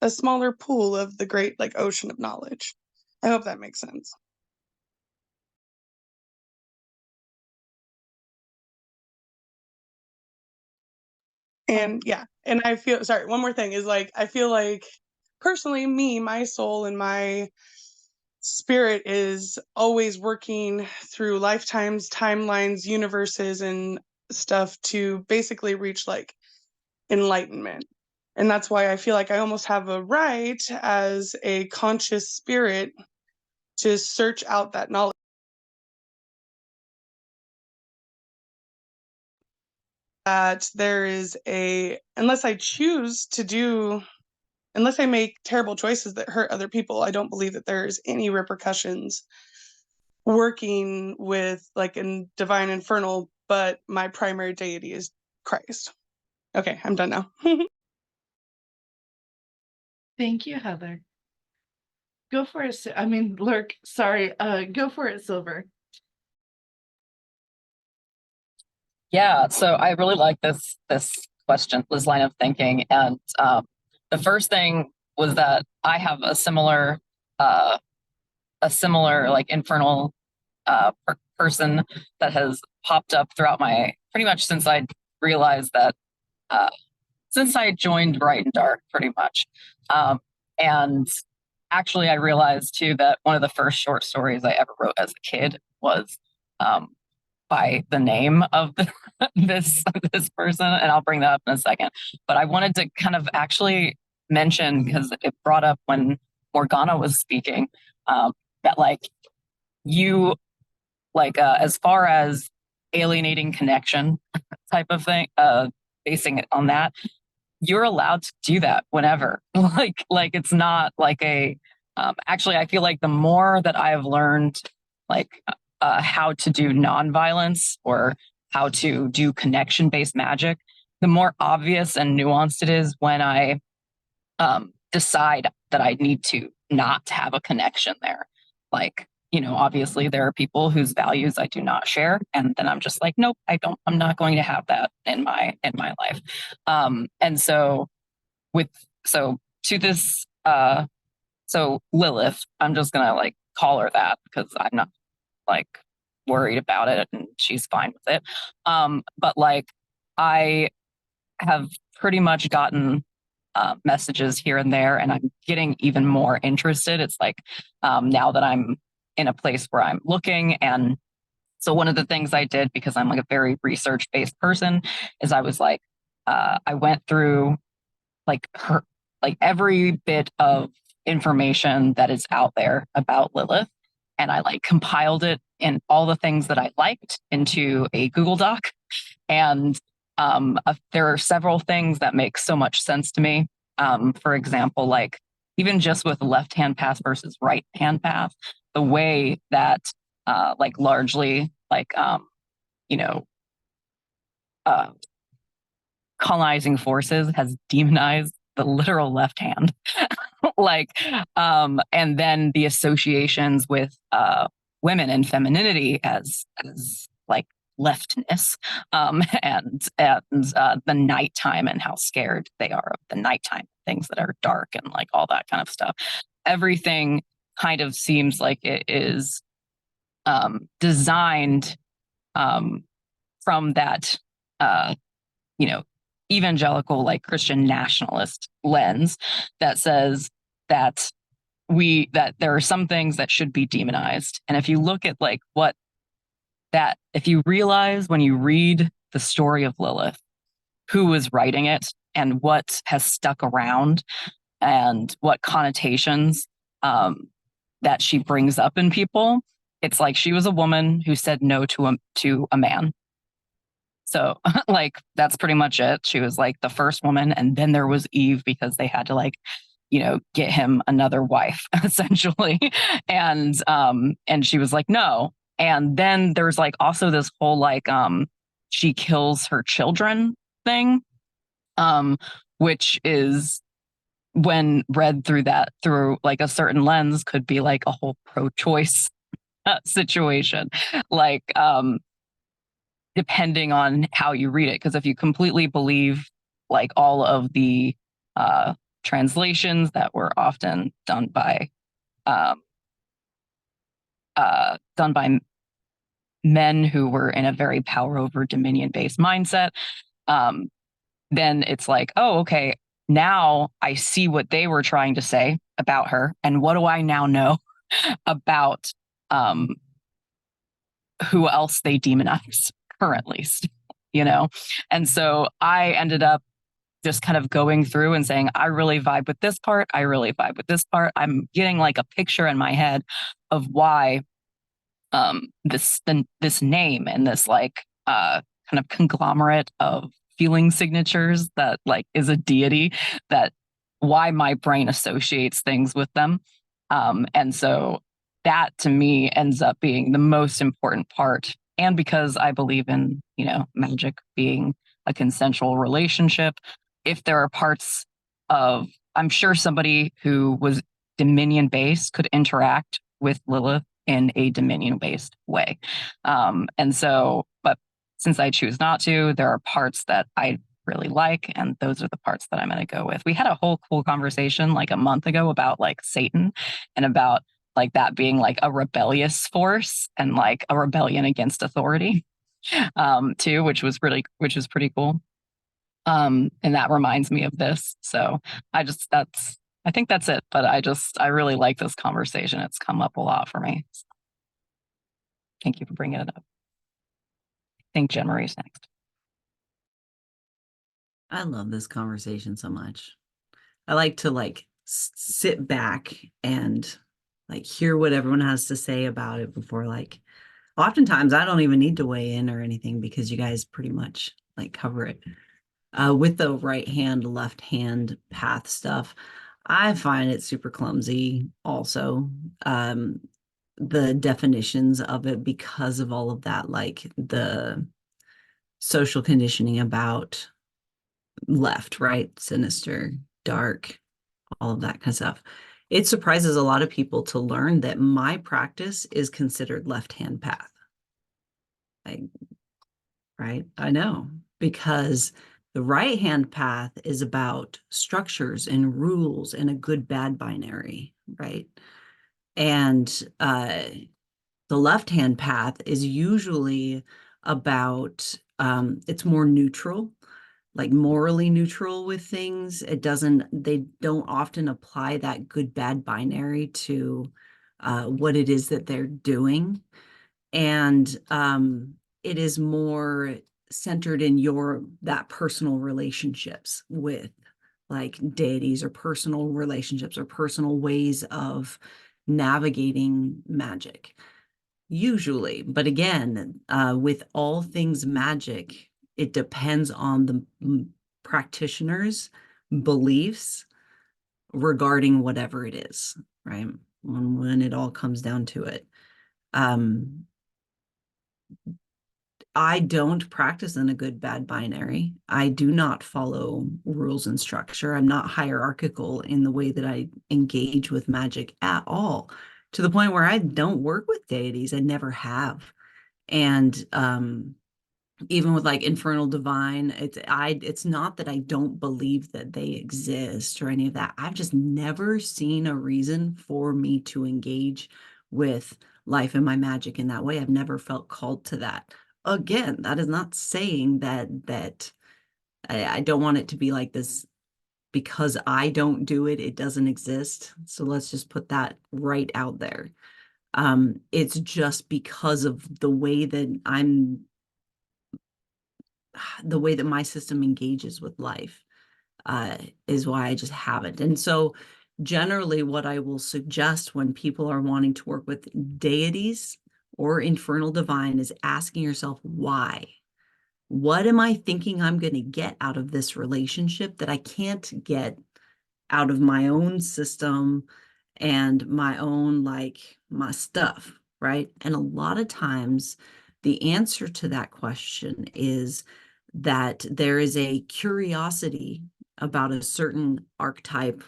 a smaller pool of the great like ocean of knowledge. I hope that makes sense. And yeah, and I feel, sorry, one more thing is like I feel like personally me, my soul and my spirit is always working through lifetimes, timelines, universes and stuff to basically reach like enlightenment. And that's why I feel like I almost have a right as a conscious spirit to search out that knowledge. That there is a, unless I choose to do, unless I make terrible choices that hurt other people, I don't believe that there's any repercussions working with like a divine infernal, but my primary deity is Christ. Okay, I'm done now. Thank you, Heather. Go for it. I mean, Lurk, sorry. Go for it, Silver. Yeah, so I really like this question, this line of thinking, and the first thing was that I have a similar like infernal person that has popped up throughout my pretty much since I realized that since I joined Bright and Dark, pretty much, and actually I realized too that one of the first short stories I ever wrote as a kid was by the name of this person, and I'll bring that up in a second. But I wanted to kind of actually mention, because it brought up when Morgana was speaking, that like you like as far as alienating connection type of thing, basing it on that, you're allowed to do that whenever. like it's not like a actually I feel like the more that I've learned like how to do nonviolence or how to do connection-based magic, the more obvious and nuanced it is when I decide that I need to not have a connection there. Like, you know, obviously there are people whose values I do not share, and then I'm just like, nope, I'm not going to have that in my life. And so to this so Lilith, I'm just gonna like call her that because I'm not like worried about it and she's fine with it. But like I have pretty much gotten messages here and there, and I'm getting even more interested. It's like now that I'm in a place where I'm looking. And so one of the things I did, because I'm like a very research-based person, is I was like, I went through like every bit of information that is out there about Lilith, and I like compiled it in all the things that I liked into a Google Doc. And there are several things that make so much sense to me. For example, like even just with left-hand path versus right-hand path, the way that like largely like you know colonizing forces has demonized the literal left hand. Like and then the associations with women and femininity as like leftness, and the nighttime and how scared they are of the nighttime, things that are dark and like all that kind of stuff. Everything kind of seems like it is designed from that you know evangelical like Christian nationalist lens that says that there are some things that should be demonized. And if you look at like what that if you realize when you read the story of Lilith, who was writing it and what has stuck around and what connotations that she brings up in people, it's like she was a woman who said no to a man. So like that's pretty much it. She was like the first woman, and then there was Eve because they had to like, get him another wife essentially. And she was like, no. And then there's like also this whole like she kills her children thing, which is when read through like a certain lens could be like a whole pro-choice situation. Like depending on how you read it. Because if you completely believe like all of the translations that were often done by men who were in a very power over dominion based mindset, then it's like, oh, okay, now I see what they were trying to say about her, and what do I now know about who else they demonize currently, And so I ended up just kind of going through and saying, I really vibe with this part. I really vibe with this part. I'm getting like a picture in my head of why this name and this like kind of conglomerate of feeling signatures that like is a deity, that why my brain associates things with them. And so that to me ends up being the most important part. And because I believe in, magic being a consensual relationship, if there are parts of, I'm sure somebody who was dominion based could interact with Lilith in a dominion based way. And so, but since I choose not to, there are parts that I really like, and those are the parts that I'm going to go with. We had a whole cool conversation like a month ago about like Satan and about like that being like a rebellious force and like a rebellion against authority too, which was pretty cool. And that reminds me of this. So I think that's it. But I really like this conversation. It's come up a lot for me. So thank you for bringing it up. I think Jen Marie's next. I love this conversation so much. I like to like sit back and like hear what everyone has to say about it before like, oftentimes I don't even need to weigh in or anything because you guys pretty much like cover it. With the right hand, left hand path stuff, I find it super clumsy also. The definitions of it, because of all of that, like the social conditioning about left, right, sinister, dark, all of that kind of stuff. It surprises a lot of people to learn that my practice is considered left-hand path. Right? I know, because the right-hand path is about structures and rules and a good-bad binary, right? And the left-hand path is usually about, it's more neutral, like morally neutral with things. They don't often apply that good-bad binary to what it is that they're doing. And it is more centered in that personal relationships with like deities or personal relationships or personal ways of navigating magic usually. But again, with all things magic, it depends on the practitioner's beliefs regarding whatever it is, right? When it all comes down to it. I don't practice in a good bad binary. I do not follow rules and structure. I'm not hierarchical in the way that I engage with magic at all, to the point where I don't work with deities. I never have. And even with like infernal divine, it's not that I don't believe that they exist or any of that. I've just never seen a reason for me to engage with life and my magic in that way. I've never felt called to that. Again, that is not saying that I don't want it to be like this because I don't do it, it doesn't exist. So let's just put that right out there. It's just because of the way that the way that my system engages with life, is why I just haven't. And so generally what I will suggest when people are wanting to work with deities or infernal divine is asking yourself, why? What am I thinking I'm going to get out of this relationship that I can't get out of my own system and my own, like, my stuff, right? And a lot of times the answer to that question is that there is a curiosity about a certain archetype,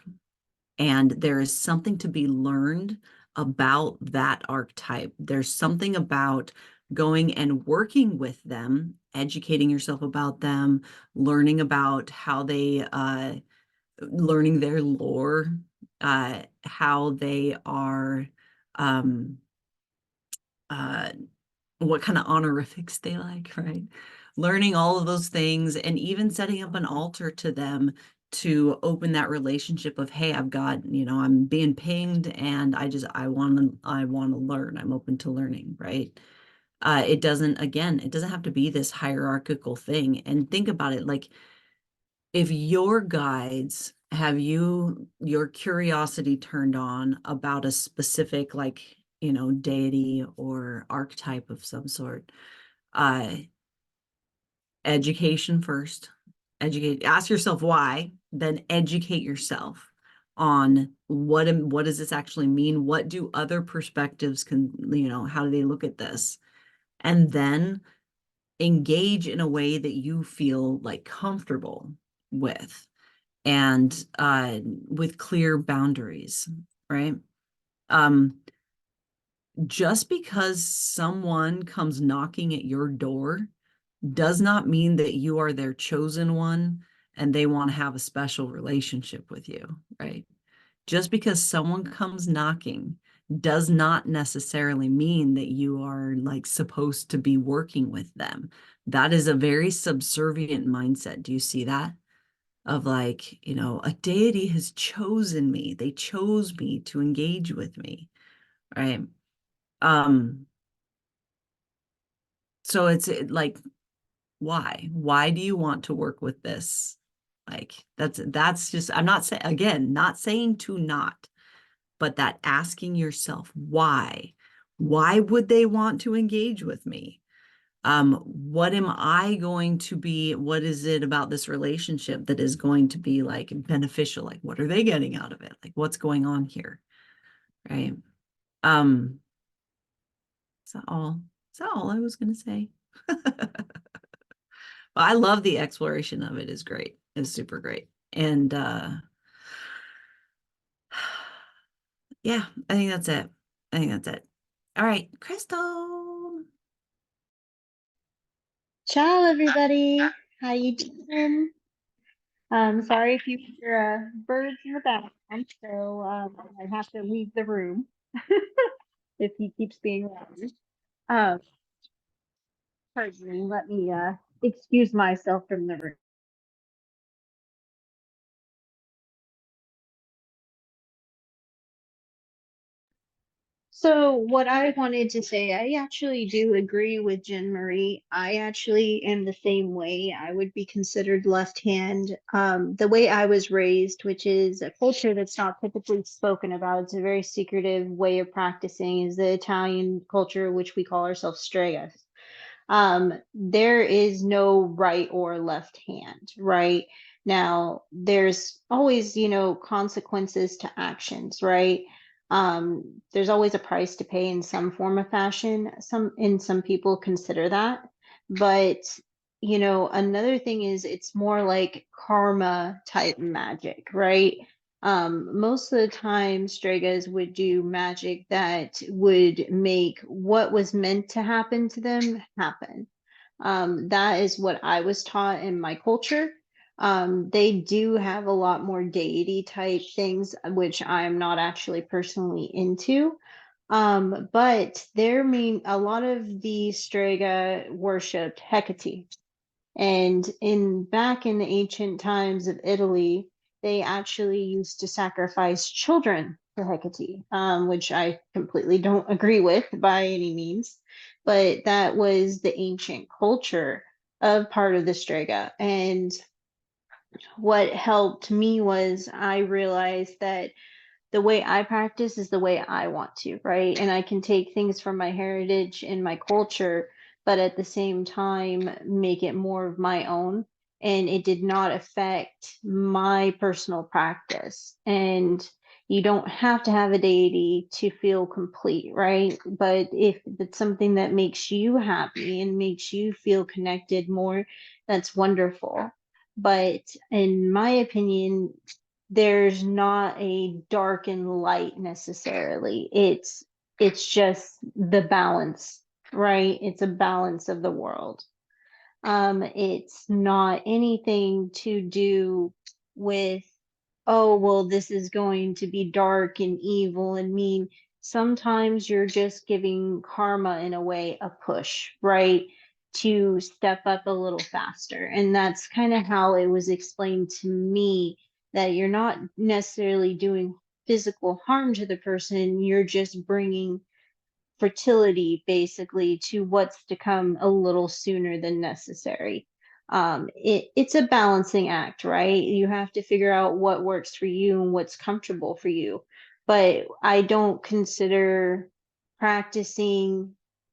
and there is something to be learned about that archetype. There's something about going and working with them, educating yourself about them, learning about how they, learning their lore, how they are, um, uh, what kind of honorifics they like, right? Learning all of those things, and even setting up an altar to them to open that relationship of, hey, I've got, I'm being pinged and I want to learn. I'm open to learning, right? It doesn't have to be this hierarchical thing. And think about it, like, if your guides have your curiosity turned on about a specific, like, deity or archetype of some sort, education first. Ask yourself why, then educate yourself on what does this actually mean? What do other perspectives how do they look at this? And then engage in a way that you feel like comfortable with, and with clear boundaries, right? Just because someone comes knocking at your door does not mean that you are their chosen one and they want to have a special relationship with you, right? Just because someone comes knocking does not necessarily mean that you are, like, supposed to be working with them. That is a very subservient mindset. Do you see that? Of, like, a deity has chosen me. They chose me to engage with me, right? So it's like, why do you want to work with this? Like, that's just, I'm not saying, again, not saying to not, but that asking yourself why would they want to engage with me? What am I going to be, what is it about this relationship that is going to be, like, beneficial? Like, what are they getting out of it? Like, what's going on here? Right? Is that all I was going to say? I love the exploration of it. Is great. It's super great. And yeah, I think that's it. All right, Crystal. Ciao, everybody. How you doing? Sorry if you hear birds in the background, so I have to leave the room if he keeps being loud. Pardon me. Let me excuse myself from the room. So what I wanted to say, I actually do agree with Jen Marie. I actually am the same way. I would be considered left hand. The way I was raised, which is a culture that's not typically spoken about, it's a very secretive way of practicing, is the Italian culture, which we call ourselves stregas. There is no right or left hand, right? Now, there's always, consequences to actions, right? There's always a price to pay in some form of fashion. Some people consider that. But, another thing is it's more like karma type magic, right? Most of the time, Stregas would do magic that would make what was meant to happen to them happen. That is what I was taught in my culture. They do have a lot more deity type things, which I'm not actually personally into. But a lot of the Strega worshipped Hecate. And back in the ancient times of Italy, they actually used to sacrifice children for Hecate, which I completely don't agree with by any means, but that was the ancient culture of part of the Strega. And what helped me was I realized that the way I practice is the way I want to, right? And I can take things from my heritage and my culture, but at the same time, make it more of my own. And it did not affect my personal practice. And you don't have to have a deity to feel complete, right? But if it's something that makes you happy and makes you feel connected more, that's wonderful. But in my opinion, there's not a dark and light necessarily. It's just the balance, right? It's a balance of the world. It's not anything to do with, oh, well, this is going to be dark and evil and mean. Sometimes you're just giving karma in a way a push, right? To step up a little faster. And that's kind of how it was explained to me, that you're not necessarily doing physical harm to the person, you're just bringing fertility basically to what's to come a little sooner than necessary. It's a balancing act, right? You have to figure out what works for you and what's comfortable for you. But I don't consider practicing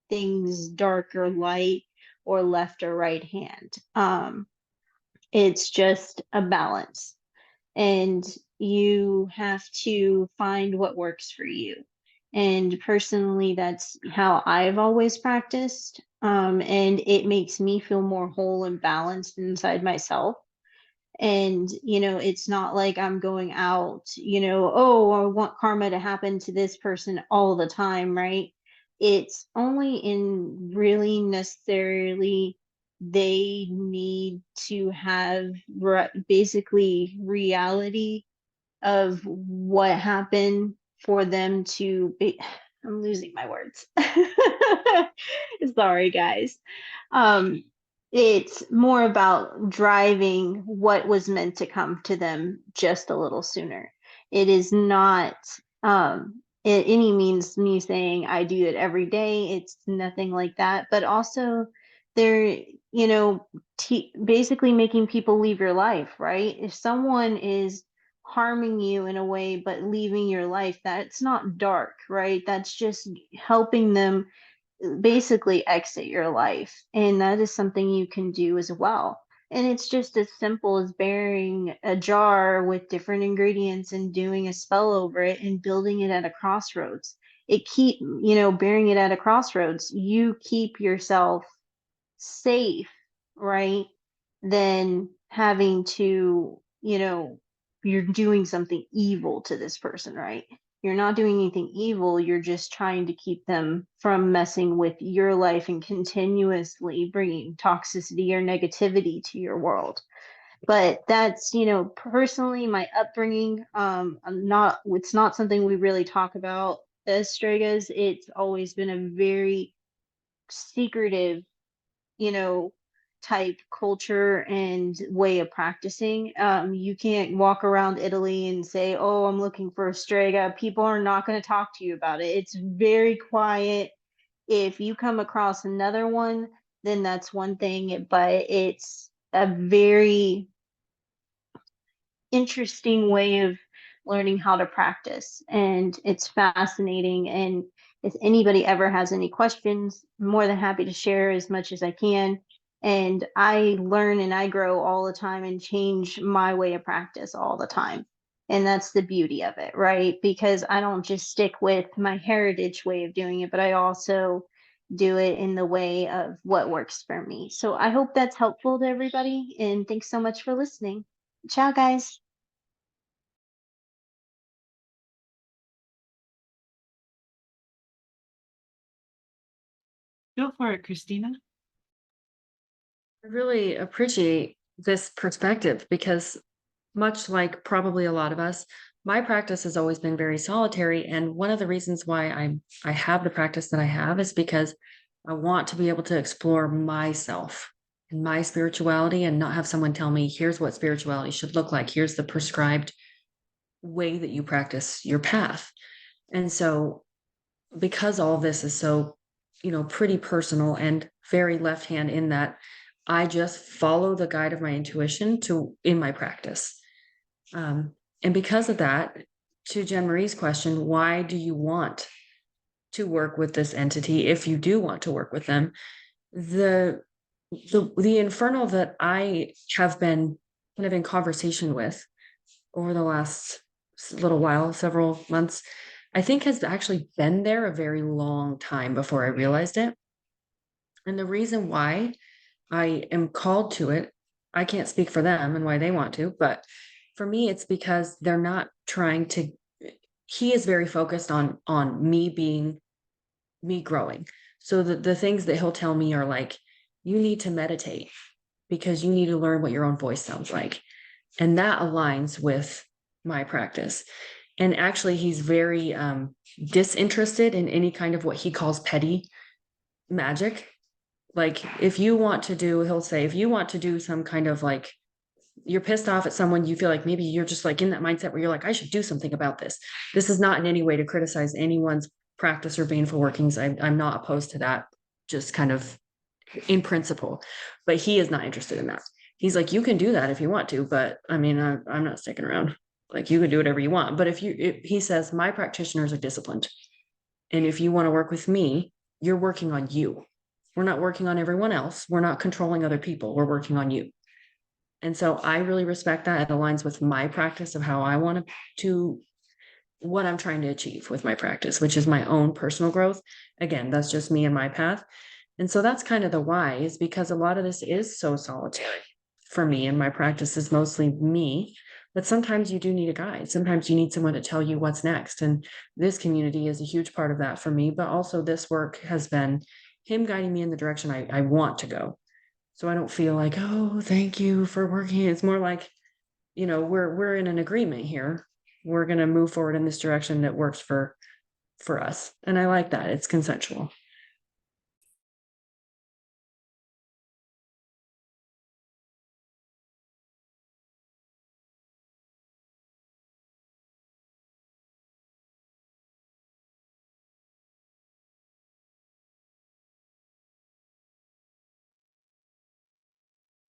things dark or light or left or right hand. It's just a balance, and you have to find what works for you. And personally, that's how I've always practiced. And it makes me feel more whole and balanced inside myself. And, it's not like I'm going out, oh, I want karma to happen to this person all the time, right? It's only in really necessarily they need to have basically reality of what happened for them to be. I'm losing my words. Sorry, guys. Um, it's more about driving what was meant to come to them just a little sooner. It is not any means me saying I do it every day. It's nothing like that. But also, they're, basically making people leave your life, right? If someone is harming you in a way but leaving your life, that's not dark, right? That's just helping them basically exit your life, and that is something you can do as well. And it's just as simple as burying a jar with different ingredients and doing a spell over it and building it at a crossroads. Burying it at a crossroads, you keep yourself safe, right? Than having to, you're doing something evil to this person, right? You're not doing anything evil. You're just trying to keep them from messing with your life and continuously bringing toxicity or negativity to your world. But that's, personally my upbringing. It's not something we really talk about as Stregas. It's always been a very secretive, you know, type culture and way of practicing. You can't walk around Italy and say, "Oh, I'm looking for a strega." People are not going to talk to you about it. It's very quiet. If you come across another one, then that's one thing, but it's a very interesting way of learning how to practice, and it's fascinating. And if anybody ever has any questions, I'm more than happy to share as much as I can. And I learn and I grow all the time and change my way of practice all the time. And that's the beauty of it, right? Because I don't just stick with my heritage way of doing it, but I also do it in the way of what works for me. So I hope that's helpful to everybody. And thanks so much for listening. Ciao, guys. Go for it, Christina. I really appreciate this perspective because, much like probably a lot of us, my practice has always been very solitary. And one of the reasons why I have the practice that I have is because I want to be able to explore myself and my spirituality and not have someone tell me, here's what spirituality should look like. Here's the prescribed way that you practice your path. And so because all of this is so, pretty personal and very left hand in that I just follow the guide of my intuition in my practice. And because of that, to Jen Marie's question, why do you want to work with this entity if you do want to work with them? The infernal that I have been kind of in conversation with over the last little while, several months, I think has actually been there a very long time before I realized it. And the reason why I am called to it, I can't speak for them and why they want to, but for me, it's because they're not trying to, he is very focused on me growing. So the things that he'll tell me are like, you need to meditate because you need to learn what your own voice sounds like. And that aligns with my practice. And actually, he's very disinterested in any kind of what he calls petty magic. Like if you want to do, he'll say, if you want to do some kind of like, you're pissed off at someone, you feel like maybe you're just like in that mindset where you're like, I should do something about this. This is not in any way to criticize anyone's practice or baneful workings. I'm not opposed to that, just kind of in principle, but he is not interested in that. He's like, you can do that if you want to, but I mean, I'm not sticking around. Like you can do whatever you want. But if he says, my practitioners are disciplined. And if you want to work with me, you're working on you. We're not working on everyone else. We're not controlling other people. We're working on you. And so I really respect that. It aligns with my practice of how I want to what I'm trying to achieve with my practice, which is my own personal growth. Again, that's just me and my path. And so that's kind of the why, is because a lot of this is so solitary for me, and my practice is mostly me. But sometimes you do need a guide. Sometimes you need someone to tell you what's next. And this community is a huge part of that for me. But also this work has been him guiding me in the direction I want to go. So I don't feel like, oh, thank you for working. It's more like, we're in an agreement here. We're going to move forward in this direction that works for us. And I like that. It's consensual.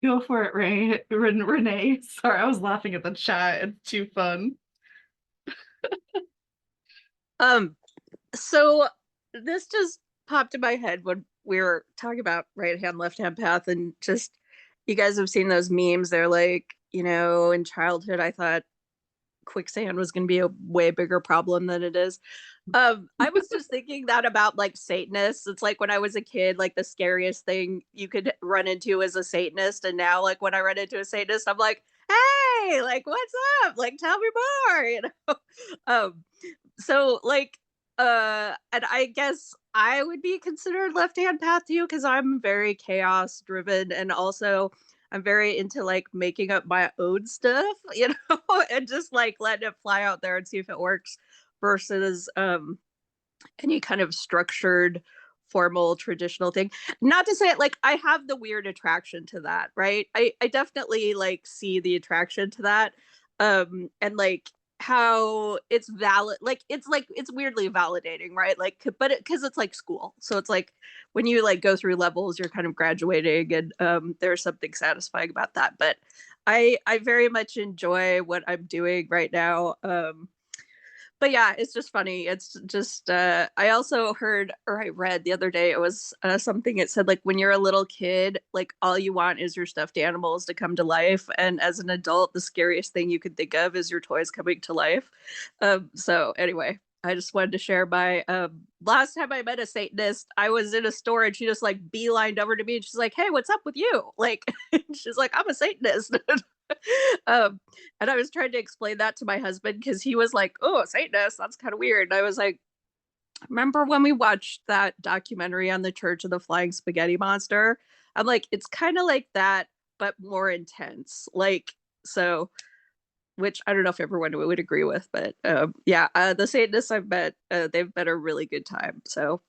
Go for it, Renee. Sorry, I was laughing at the chat. It's too fun. So this just popped in my head when we were talking about right hand, left hand path, and just you guys have seen those memes. They're like, in childhood, I thought quicksand was going to be a way bigger problem than it is. I was just thinking that about like Satanists. It's like when I was a kid, like the scariest thing you could run into is a Satanist. And now, like when I run into a Satanist, I'm like, hey, like, what's up? Like, tell me more, so like, and I guess I would be considered left-hand path too, because I'm very chaos driven, and also I'm very into like making up my own stuff, and just like letting it fly out there and see if it works versus any kind of structured formal traditional thing. Not to say it, like I have the weird attraction to that, right? I definitely like see the attraction to that. And like how it's valid, like it's weirdly validating, right? Like but because it's like school, so it's like when you like go through levels, you're kind of graduating, and there's something satisfying about that. But I very much enjoy what I'm doing right now. But yeah, it's just funny. It's just I also heard, or I read the other day, it was something, it said like when you're a little kid, like all you want is your stuffed animals to come to life, and as an adult the scariest thing you could think of is your toys coming to life. So anyway, I just wanted to share my last time I met a Satanist, I was in a store and she just like beelined over to me and she's like, hey, what's up with you? Like she's like, I'm a Satanist. um, and I was trying to explain that to my husband because he was like, oh, Satanist, that's kind of weird. And I was like, remember when we watched that documentary on the Church of the Flying Spaghetti Monster? I'm like, it's kind of like that, but more intense. Like, so, which I don't know if everyone would agree with, but yeah, the Satanists I've met, they've been a really good time. So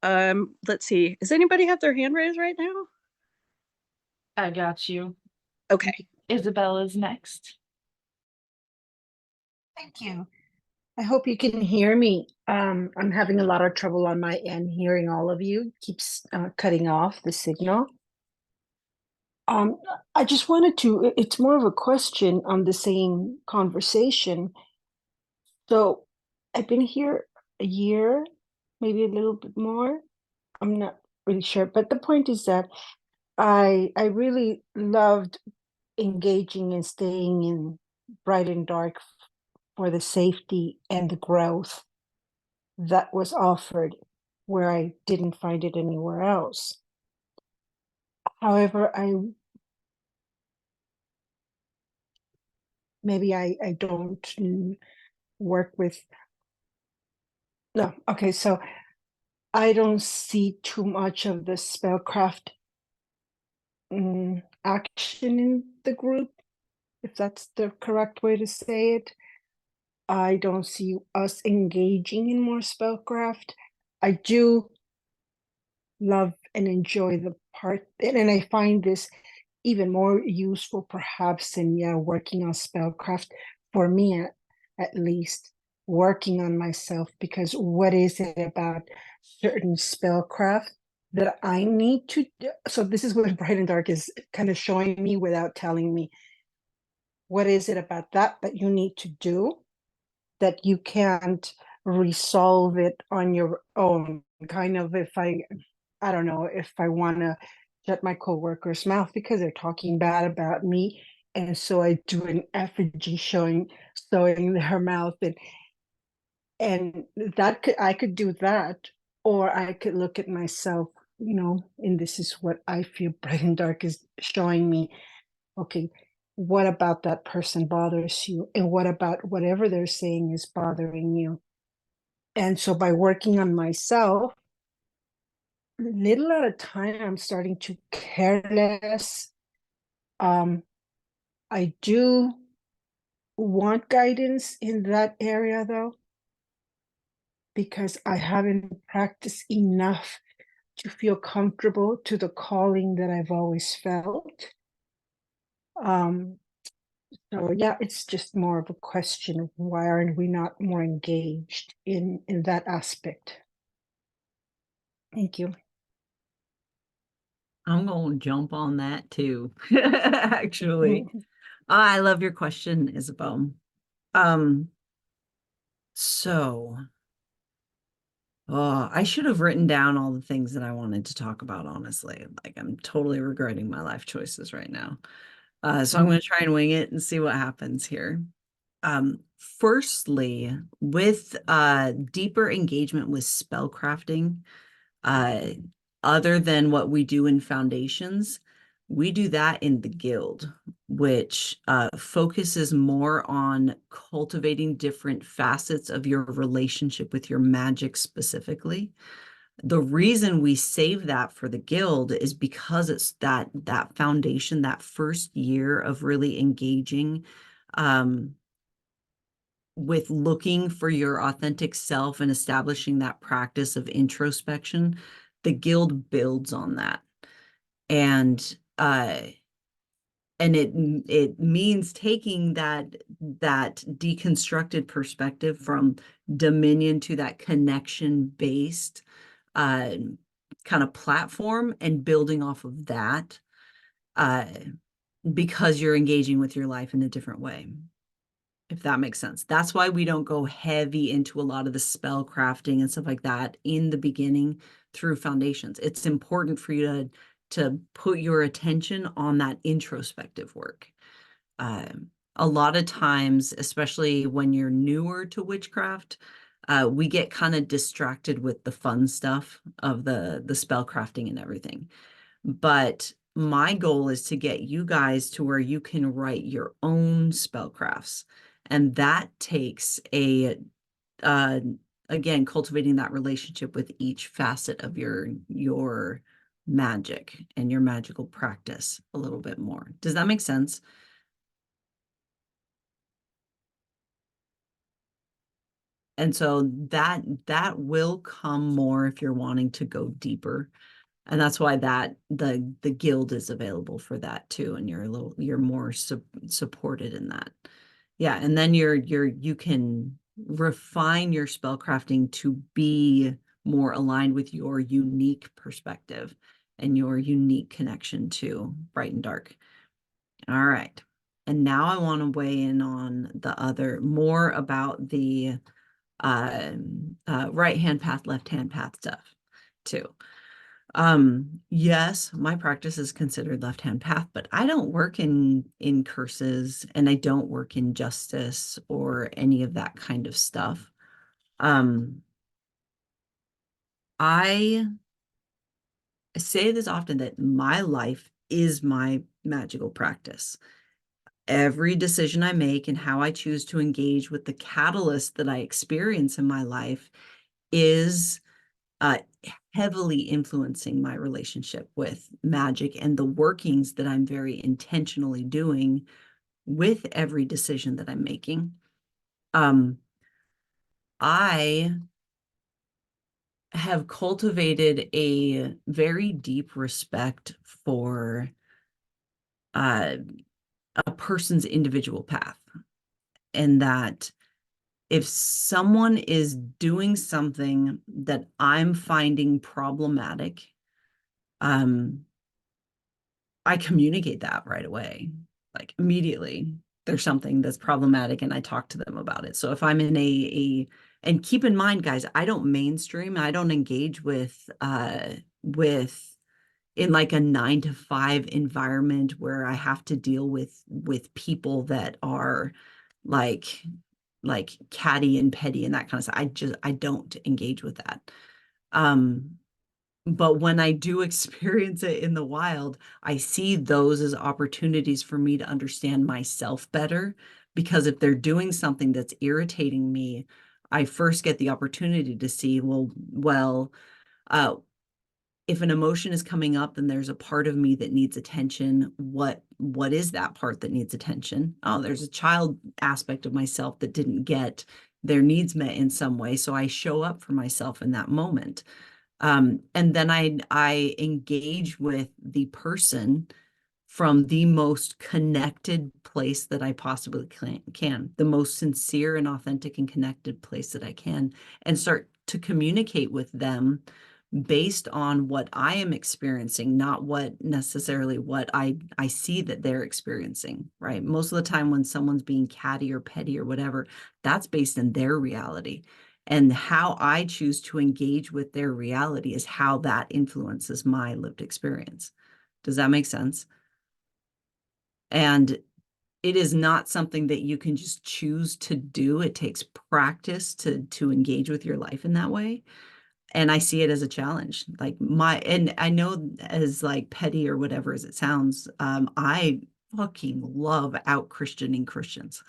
let's see. Does anybody have their hand raised right now? I got you. Okay. Isabella's next. Thank you. I hope you can hear me. I'm having a lot of trouble on my end hearing all of you. Keeps cutting off the signal. Um, I just wanted to, it's more of a question on the same conversation. So I've been here a year, maybe a little bit more. I'm not really sure, but the point is that I really loved engaging and staying in bright and dark for the safety and the growth that was offered where I didn't find it anywhere else. However, I don't work with, no, okay, so I don't see too much of the spellcraft action in the group, if that's the correct way to say it. I don't see us engaging in more spellcraft. I do love and enjoy the part, and I find this even more useful perhaps than working on spellcraft for me at least, working on myself, because what is it about certain spellcraft that I need to do? So this is what Bright and Dark is kind of showing me without telling me. What is it about that you need to do that you can't resolve it on your own? Kind of, if I don't know, if I want to shut my coworker's mouth because they're talking bad about me, and so I do an effigy showing their mouth, and I could do that, or I could look at myself, and this is what I feel Bright and Dark is showing me. Okay, what about that person bothers you, and what about whatever they're saying is bothering you? And so by working on myself, little at a time, I'm starting to care less. I do want guidance in that area though, because I haven't practiced enough to feel comfortable to the calling that I've always felt. So yeah, it's just more of a question of why aren't we not more engaged in that aspect? Thank you. I'm going to jump on that too, actually. I love your question, Isabel. So, I should have written down all the things that I wanted to talk about, honestly. Like, I'm totally regretting my life choices right now. So I'm going to try and wing it and see what happens here. Firstly, with deeper engagement with spellcrafting, other than what we do in foundations, we do that in the guild, which focuses more on cultivating different facets of your relationship with your magic specifically. The reason we save that for the guild is because it's that foundation, that first year of really engaging with looking for your authentic self and establishing that practice of introspection. The guild builds on that. And it means taking that deconstructed perspective from dominion to that connection based kind of platform and building off of that, because you're engaging with your life in a different way, if that makes sense. That's why we don't go heavy into a lot of the spell crafting and stuff like that in the beginning through foundations. It's important for you to put your attention on that introspective work. A lot of times, especially when you're newer to witchcraft, we get kind of distracted with the fun stuff of the spell crafting and everything. But my goal is to get you guys to where you can write your own spellcrafts. And that takes again, cultivating that relationship with each facet of your magic and your magical practice a little bit more. Does that make sense? And so that will come more if you're wanting to go deeper. And that's why the guild is available for that too. And you're more supported in that. Yeah, and then you can refine your spellcrafting to be more aligned with your unique perspective and your unique connection to bright and dark. All right. And now I want to weigh in on the other, more about the right hand path, left hand path stuff too. Yes, my practice is considered left hand path, but I don't work in curses, and I don't work in justice or any of that kind of stuff. I say this often, that my life is my magical practice. Every decision I make and how I choose to engage with the catalyst that I experience in my life is heavily influencing my relationship with magic and the workings that I'm very intentionally doing with every decision that I'm making. I have cultivated a very deep respect for a person's individual path, and that if someone is doing something that I'm finding problematic, I communicate that right away, like immediately. There's something that's problematic, and I talk to them about it. So if I'm in and keep in mind, guys, I don't mainstream, I don't engage with in like a 9 to 5 environment where I have to deal with people that are like catty and petty and that kind of stuff. I don't engage with that. But when I do experience it in the wild, I see those as opportunities for me to understand myself better. Because if they're doing something that's irritating me, I first get the opportunity to see, if an emotion is coming up and there's a part of me that needs attention, what is that part that needs attention? Oh, there's a child aspect of myself that didn't get their needs met in some way. So I show up for myself in that moment. And then I engage with the person from the most connected place that I possibly can, the most sincere and authentic and connected place that I can, and start to communicate with them based on what I am experiencing, not what necessarily what I see that they're experiencing, right? Most of the time when someone's being catty or petty or whatever, that's based in their reality. And how I choose to engage with their reality is how that influences my lived experience. Does that make sense? And it is not something that you can just choose to do. It takes practice to engage with your life in that way. And I see it as a challenge. And I know, as like petty or whatever as it sounds, I fucking love out Christianing Christians.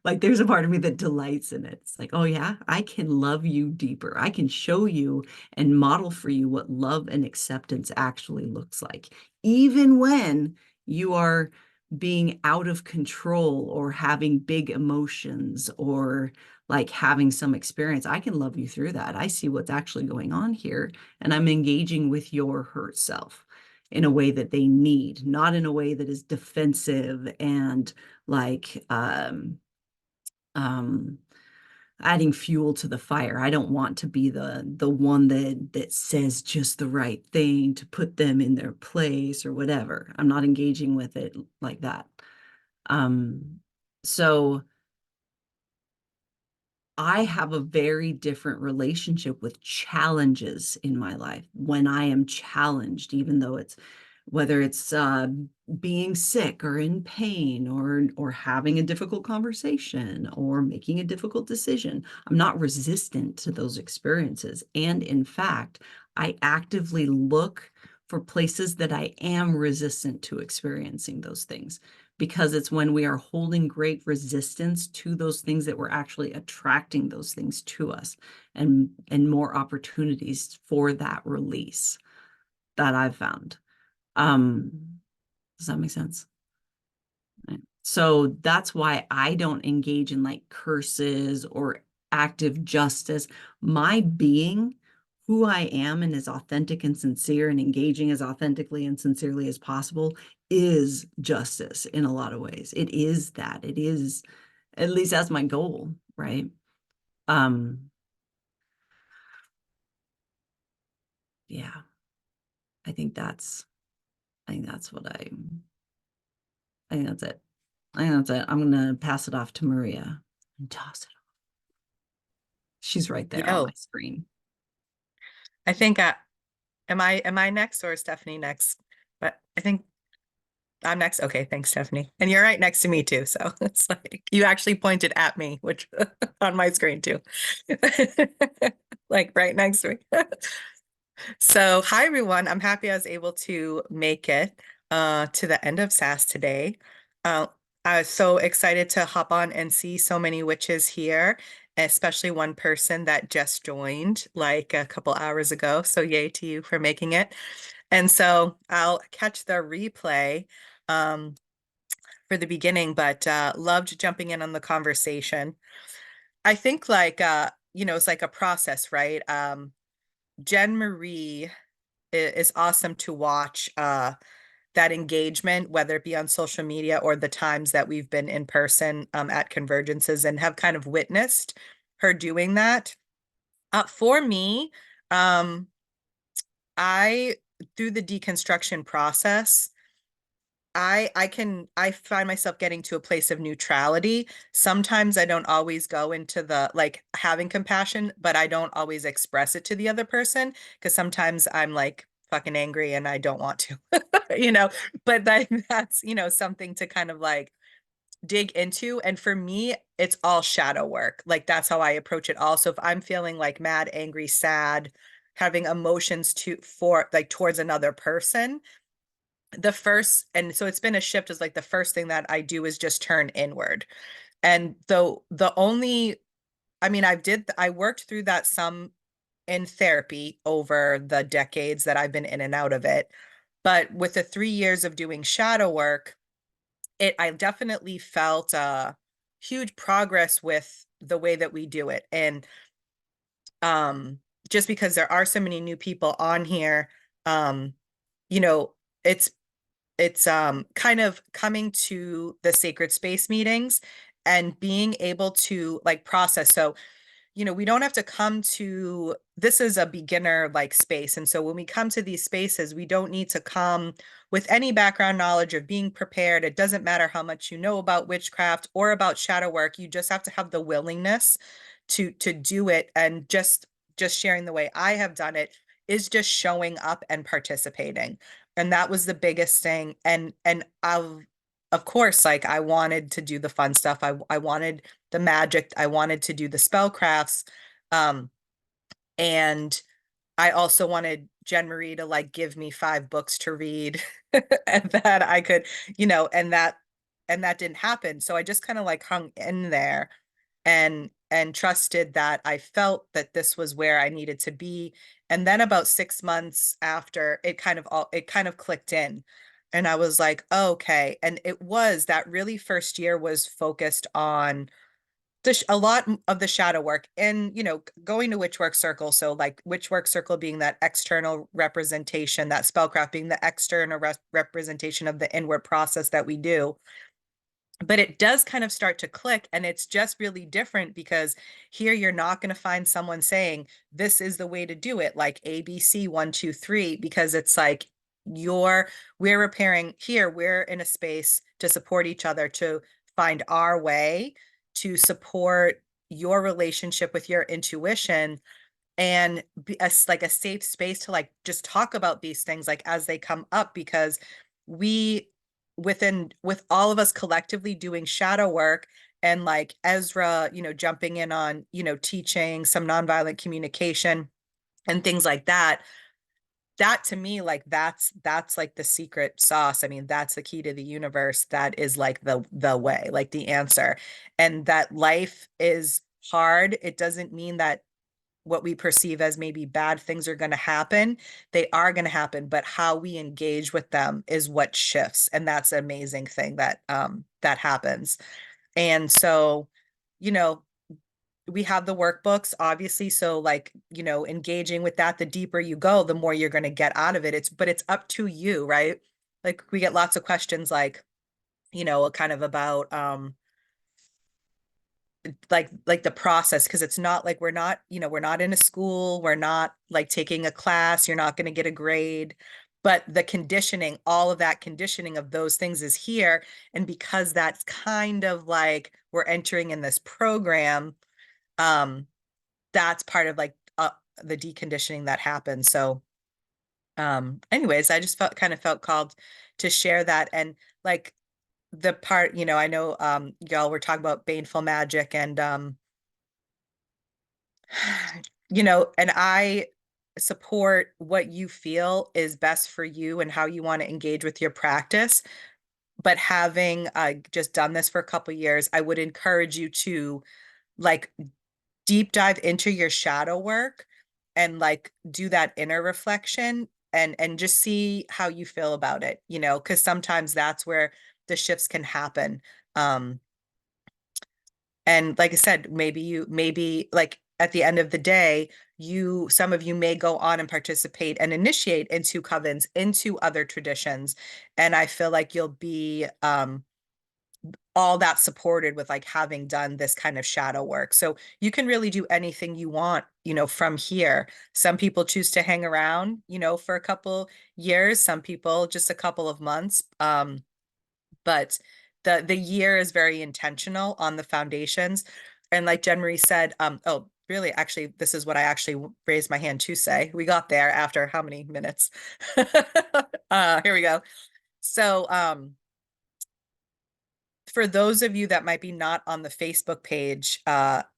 Like there's a part of me that delights in it. It's like, oh yeah, I can love you deeper. I can show you and model for you what love and acceptance actually looks like, even when you are being out of control or having big emotions or like having some experience. I can love you through that. I see what's actually going on here, and I'm engaging with your hurt self in a way that they need, not in a way that is defensive and like adding fuel to the fire. I don't want to be the one that says just the right thing to put them in their place or whatever. I'm not engaging with it like that. So I have a very different relationship with challenges in my life. When I am challenged, even though it's whether it's being sick or in pain or having a difficult conversation or making a difficult decision, I'm not resistant to those experiences. And in fact, I actively look for places that I am resistant to experiencing those things, because it's when we are holding great resistance to those things that we're actually attracting those things to us, and more opportunities for that release that I've found. Does that make sense? Right. So that's why I don't engage in like curses or active justice. My being who I am and as authentic and sincere and engaging as authentically and sincerely as possible is justice in a lot of ways. It is that. It is, at least that's my goal, right? Yeah. I think that's what I think that's it. I think that's it. I'm gonna pass it off to Maria and toss it off. She's right there on my screen. I think am I next or is Stephanie next? But I think I'm next. Okay, thanks, Stephanie. And you're right next to me too. So it's like you actually pointed at me, which on my screen too. Like right next to me. So hi everyone. I'm happy I was able to make it to the end of Sass today. I was so excited to hop on and see so many witches here, especially one person that just joined like a couple hours ago. So yay to you for making it. And so I'll catch the replay for the beginning, but loved jumping in on the conversation. I think like it's like a process, right? Jen Marie is awesome to watch that engagement, whether it be on social media or the times that we've been in person at convergences and have kind of witnessed her doing that. For me, I through the deconstruction process, I find myself getting to a place of neutrality. Sometimes I don't always go into the like having compassion, but I don't always express it to the other person because sometimes I'm like fucking angry and I don't want to, but that's, something to kind of like dig into. And for me, it's all shadow work. Like that's how I approach it. Also, if I'm feeling like mad, angry, sad, having emotions for like towards another person, and so it's been a shift is like the first thing that I do is just turn inward. And though the only, I mean, I worked through that some in therapy over the decades that I've been in and out of it. But with the 3 years of doing shadow work, I definitely felt huge progress with the way that we do it. And just because there are so many new people on here, you know, it's kind of coming to the sacred space meetings and being able to like process. So, we don't have to come to this is a beginner like space. And so when we come to these spaces, we don't need to come with any background knowledge of being prepared. It doesn't matter how much you know about witchcraft or about shadow work. You just have to have the willingness to do it. And just sharing the way I have done it is just showing up and participating. And that was the biggest thing. And of course, like I wanted to do the fun stuff. I wanted the magic. I wanted to do the spellcrafts. And I also wanted Jen Marie to like give me 5 books to read and that I could, and that didn't happen. So I just kind of like hung in there and trusted that I felt that this was where I needed to be. And then about 6 months after, it kind of clicked in. And I was like, oh, okay. And it was that really first year was focused on a lot of the shadow work and, going to Witchwork Circle. So like Witchwork Circle being that external representation, that spellcraft being the external representation of the inward process that we do. But it does kind of start to click, and it's just really different because here you're not going to find someone saying this is the way to do it, like ABC 1, 2, 3, because it's like we're repairing here, we're in a space to support each other, to find our way, to support your relationship with your intuition and be like a safe space to like just talk about these things like as they come up, because we with all of us collectively doing shadow work and like Ezra, jumping in on, teaching some nonviolent communication and things like that, that to me, like that's like the secret sauce. I mean, that's the key to the universe. That is like the way, like the answer. And that life is hard. It doesn't mean that what we perceive as maybe bad things are going to happen. They are going to happen, but how we engage with them is what shifts. And that's an amazing thing that that happens. And so, you know, we have the workbooks, obviously. So like, you know, engaging with that, the deeper you go, the more you're going to get out of it. But it's up to you, right? Like we get lots of questions like, you know, kind of about, like the process, because it's not like we're not, you know, we're not in a school, we're not like taking a class, you're not going to get a grade, but the conditioning, all of that conditioning of those things is here. And because that's kind of like we're entering in this program, that's part of like the deconditioning that happens. So anyways, I just felt called to share that. And like the part, you know, I know y'all were talking about baneful magic and you know, and I support what you feel is best for you and how you want to engage with your practice. But having just done this for a couple years, I would encourage you to like deep dive into your shadow work and like do that inner reflection and just see how you feel about it, you know, because sometimes that's where the shifts can happen. Um, and like I said, maybe like at the end of the day, some of you may go on and participate and initiate into covens, into other traditions. And I feel like you'll be all that supported with like having done this kind of shadow work. So you can really do anything you want, you know, from here. Some people choose to hang around, you know, for a couple years, some people just a couple of months. But the year is very intentional on the foundations. And like Jen Marie said, oh, really, actually, this is what I actually raised my hand to say. We got there after how many minutes? Here we go. So, for those of you that might be not on the Facebook page,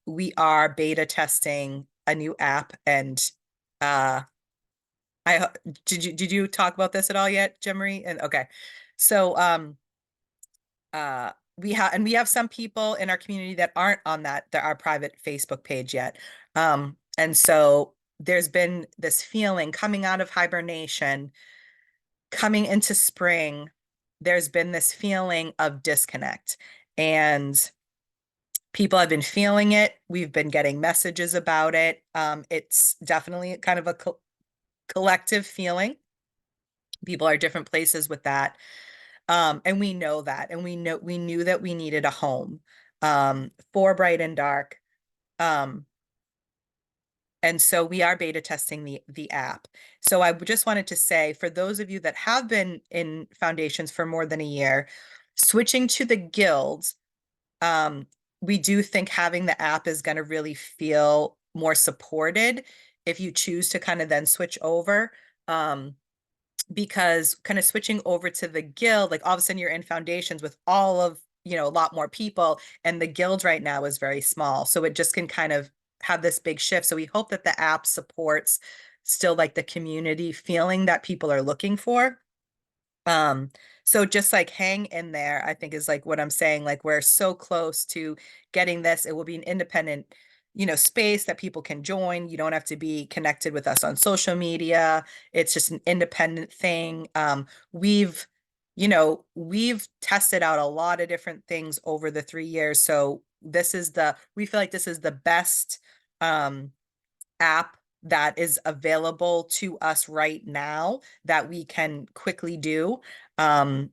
we are beta testing a new app, and I did you talk about this at all yet, Jen Marie? And okay, so we have some people in our community that aren't on our private Facebook page yet, and so there's been this feeling coming out of hibernation, coming into spring. There's been this feeling of disconnect, and people have been feeling it. We've been getting messages about it. It's definitely kind of a collective feeling. People are different places with that. And we know that, and we knew that we needed a home for Bright and Dark. And so we are beta testing the app. So I just wanted to say, for those of you that have been in foundations for more than a year, switching to the guild, we do think having the app is going to really feel more supported if you choose to kind of then switch over. Because kind of switching over to the guild, like all of a sudden you're in foundations with all of, you know, a lot more people, and the guild right now is very small. So it just can kind of have this big shift. So we hope that the app supports still like the community feeling that people are looking for. So just like hang in there, I think is like what I'm saying. Like we're so close to getting this. It will be an independent, you know, space that people can join. You don't have to be connected with us on social media. It's just an independent thing. We've, you know, we've tested out a lot of different things over the 3 years. So we feel like this is the best app that is available to us right now that we can quickly do and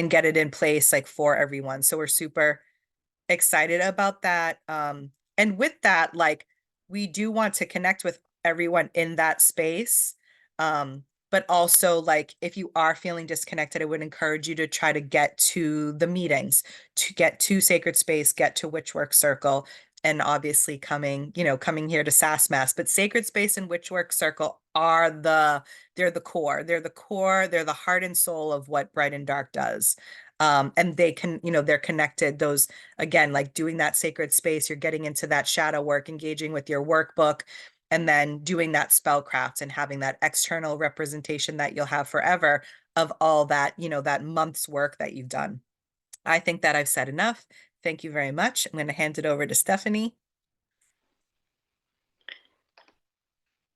get it in place like for everyone. So we're super excited about that. And with that, like we do want to connect with everyone in that space. But also like if you are feeling disconnected, I would encourage you to try to get to the meetings, to get to Sacred Space, get to Witchwork Circle, and obviously coming here to Sass Mass. But Sacred Space and Witchwork Circle they're the core. They're the core, they're the heart and soul of what Bright and Dark does. And they can, they're connected. Those, again, like doing that sacred space, you're getting into that shadow work, engaging with your workbook, and then doing that spellcraft and having that external representation that you'll have forever of all that, that month's work that you've done. I think that I've said enough. Thank you very much. I'm going to hand it over to Stephanie.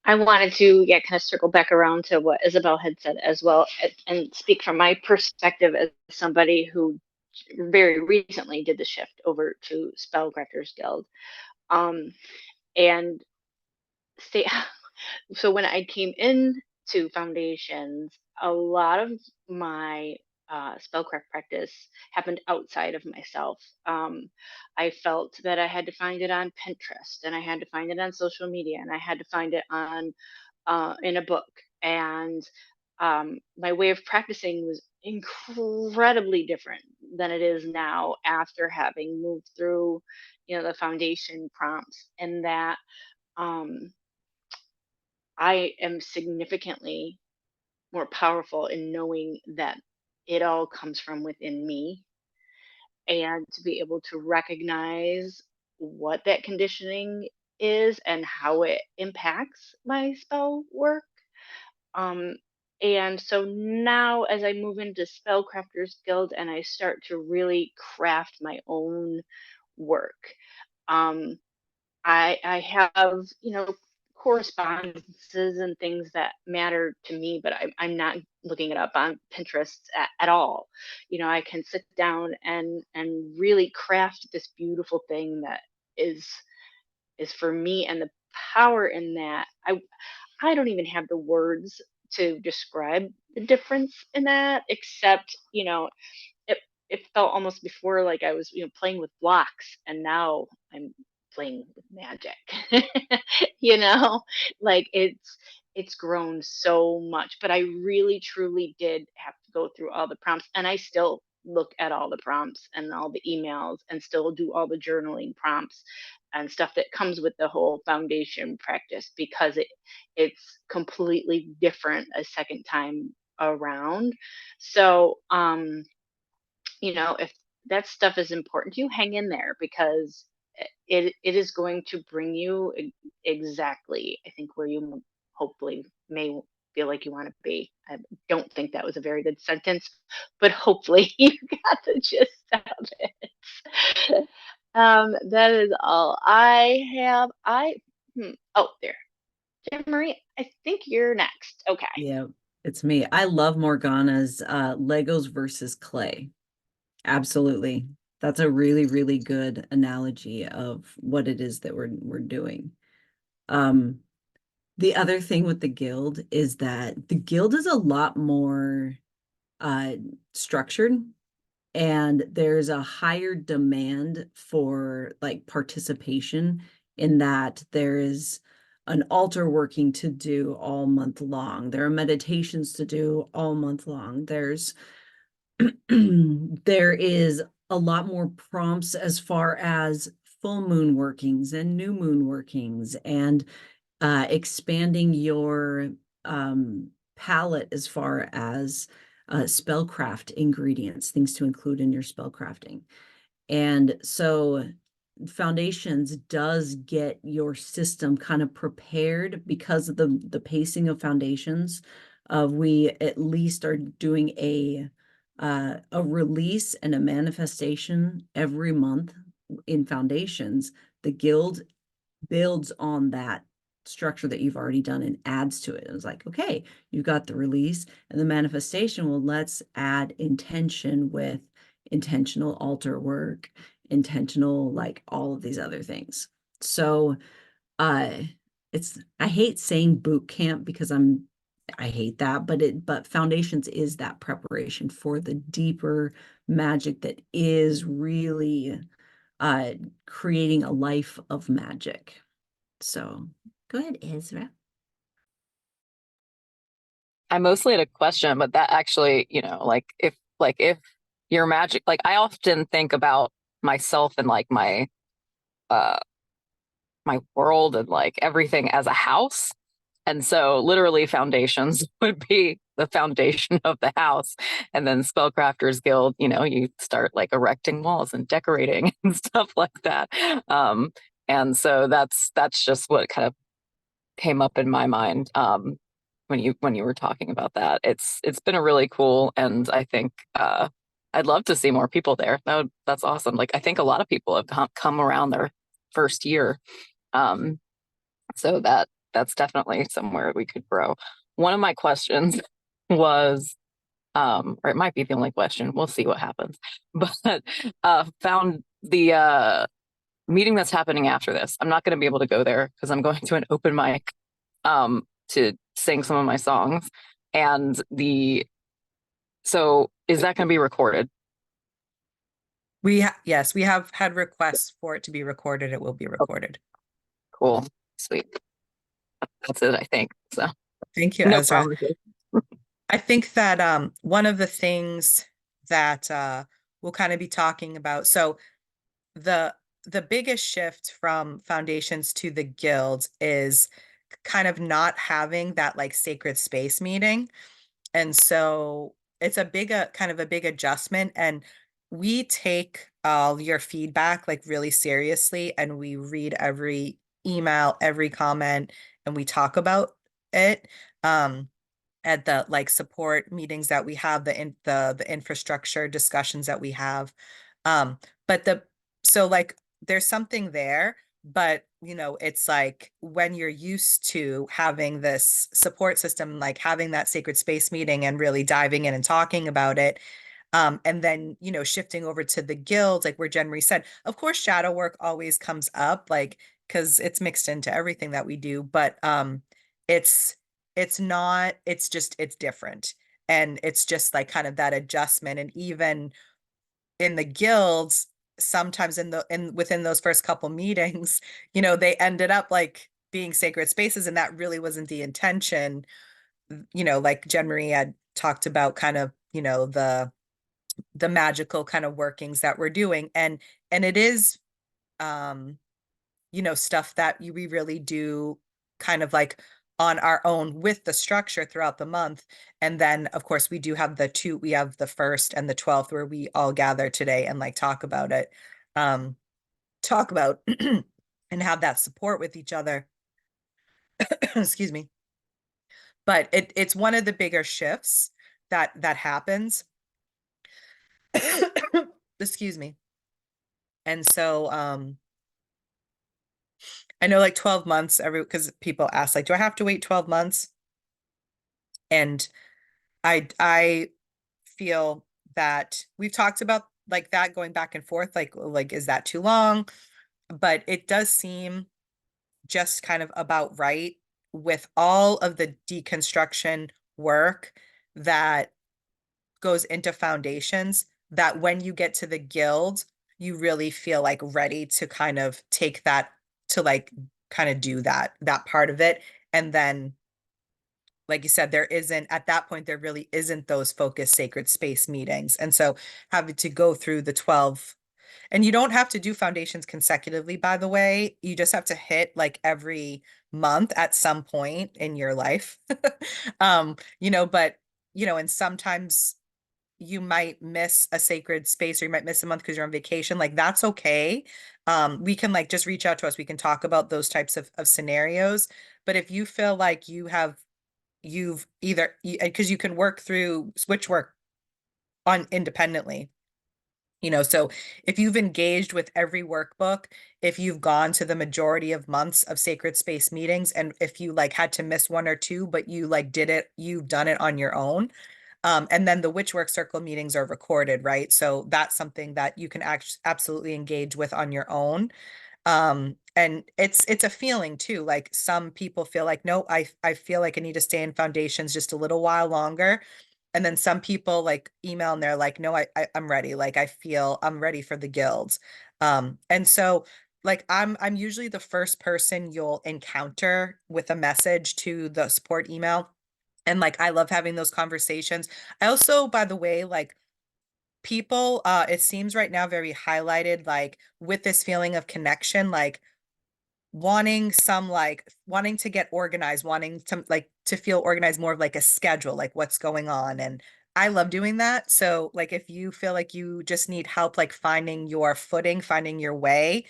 I wanted to kind of circle back around to what Isabel had said as well, and speak from my perspective as somebody who very recently did the shift over to Spellcrafters Guild. And stay so when I came in to foundations, a lot of my spellcraft practice happened outside of myself. I felt that I had to find it on Pinterest, and I had to find it on social media, and I had to find it on in a book. And my way of practicing was incredibly different than it is now after having moved through, the foundation prompts, and that um, I am significantly more powerful in knowing that it all comes from within me, and to be able to recognize what that conditioning is and how it impacts my spell work. Um, and so now, as I move into Spellcrafters Guild and I start to really craft my own work, um, I have, correspondences and things that matter to me, but I'm not looking it up on Pinterest at all. I can sit down and really craft this beautiful thing that is is for me, and the power in that. I don't even have the words to describe the difference in that, except, it it felt almost before like I was, playing with blocks, and now I'm playing with magic. you know, like it's grown so much, but I really truly did have to go through all the prompts, and I still look at all the prompts and all the emails and still do all the journaling prompts and stuff that comes with the whole foundation practice, because it's completely different a second time around. So if that stuff is important to you, hang in there, because it is going to bring you exactly, I think, where you hopefully may feel like you want to be. I don't think that was a very good sentence, but hopefully you got the gist of it. That is all I have. Oh, there. Jen Marie, I think you're next. Okay. Yeah, it's me. I love Morgana's Legos versus clay. Absolutely. That's a really, really good analogy of what it is that we're doing. The other thing with the guild is that the guild is a lot more structured, and there's a higher demand for like participation, in that there is an altar working to do all month long. There are meditations to do all month long. There is a lot more prompts as far as full moon workings and new moon workings, and expanding your palette as far as spellcraft ingredients, things to include in your spellcrafting. And so foundations does get your system kind of prepared, because of the pacing of foundations. We at least are doing a release and a manifestation every month in foundations. The guild builds on that structure that you've already done and adds to it. It was like, okay, you've got the release and the manifestation. Well, let's add intention with intentional altar work, intentional, like all of these other things. So I hate saying boot camp, because I hate that, but foundations is that preparation for the deeper magic that is really creating a life of magic. So go ahead, Ezra. I mostly had a question, but that actually, if your magic, like I often think about myself and like my my world and like everything as a house. And so literally foundations would be the foundation of the house. And then Spellcrafters Guild, you start like erecting walls and decorating and stuff like that. And so that's just what kind of came up in my mind when you were talking about that. It's been a really cool, and I think I'd love to see more people there. That's awesome. Like I think a lot of people have come around their first year. So that's definitely somewhere we could grow. One of my questions was, or it might be the only question. We'll see what happens. But found the meeting that's happening after this. I'm not going to be able to go there because I'm going to an open mic to sing some of my songs. And so is that going to be recorded? Yes, we have had requests for it to be recorded. It will be recorded. Cool. Sweet. That's it, I think. So Thank you, no Ezra. promises. I think that one of the things that we'll kind of be talking about, so the biggest shift from foundations to the guilds is kind of not having that like sacred space meeting. And so it's a big kind of a big adjustment, and we take all your feedback like really seriously, and we read every email, every comment, and we talk about it. At the like support meetings that we have, the infrastructure discussions that we have. But so like there's something there, but it's like when you're used to having this support system, like having that sacred space meeting and really diving in and talking about it. And then, shifting over to the guild, like where Jen Marie said, of course, shadow work always comes up, like, because it's mixed into everything that we do, but it's not, it's different. And it's just like kind of that adjustment. And even in the guilds, sometimes within those first couple meetings, they ended up like being sacred spaces, and that really wasn't the intention. Like Jen Marie had talked about kind of, the magical kind of workings that we're doing. And it is stuff that we really do kind of like on our own with the structure throughout the month. And then of course we have the 1st and the 12th where we all gather today and like talk about it. Talk about and have that support with each other. Excuse me. But it's one of the bigger shifts that happens. Excuse me. And so I know like 12 months because people ask like, do I have to wait 12 months? And I feel that we've talked about like that going back and forth, like is that too long? But it does seem just kind of about right with all of the deconstruction work that goes into foundations, that when you get to the guild, you really feel like ready to kind of take that to like kind of do that part of it. And then like you said, at that point, there really isn't those focused sacred space meetings. And so having to go through the 12, and you don't have to do foundations consecutively, by the way, you just have to hit like every month at some point in your life. But and sometimes you might miss a sacred space, or you might miss a month because you're on vacation. Like that's okay. We can like just reach out to us. We can talk about those types of scenarios. But if you feel like you've either, because you can work through switch work on independently, so if you've engaged with every workbook, if you've gone to the majority of months of sacred space meetings, and if you like had to miss one or two, but you like you've done it on your own. And then the Witchwork Circle meetings are recorded, right? So that's something that you can absolutely engage with on your own. And it's a feeling too. Like some people feel like, no, I feel like I need to stay in foundations just a little while longer. And then some people like email and they're like, no, I'm ready. Like I feel I'm ready for the guilds. And so like I'm usually the first person you'll encounter with a message to the support email. And like I love having those conversations. I also, by the way, like people, it seems right now very highlighted, like with this feeling of connection, like wanting to get organized, wanting to like to feel organized, more of like a schedule, like what's going on. And I love doing that. So like if you feel like you just need help like finding your footing, finding your way,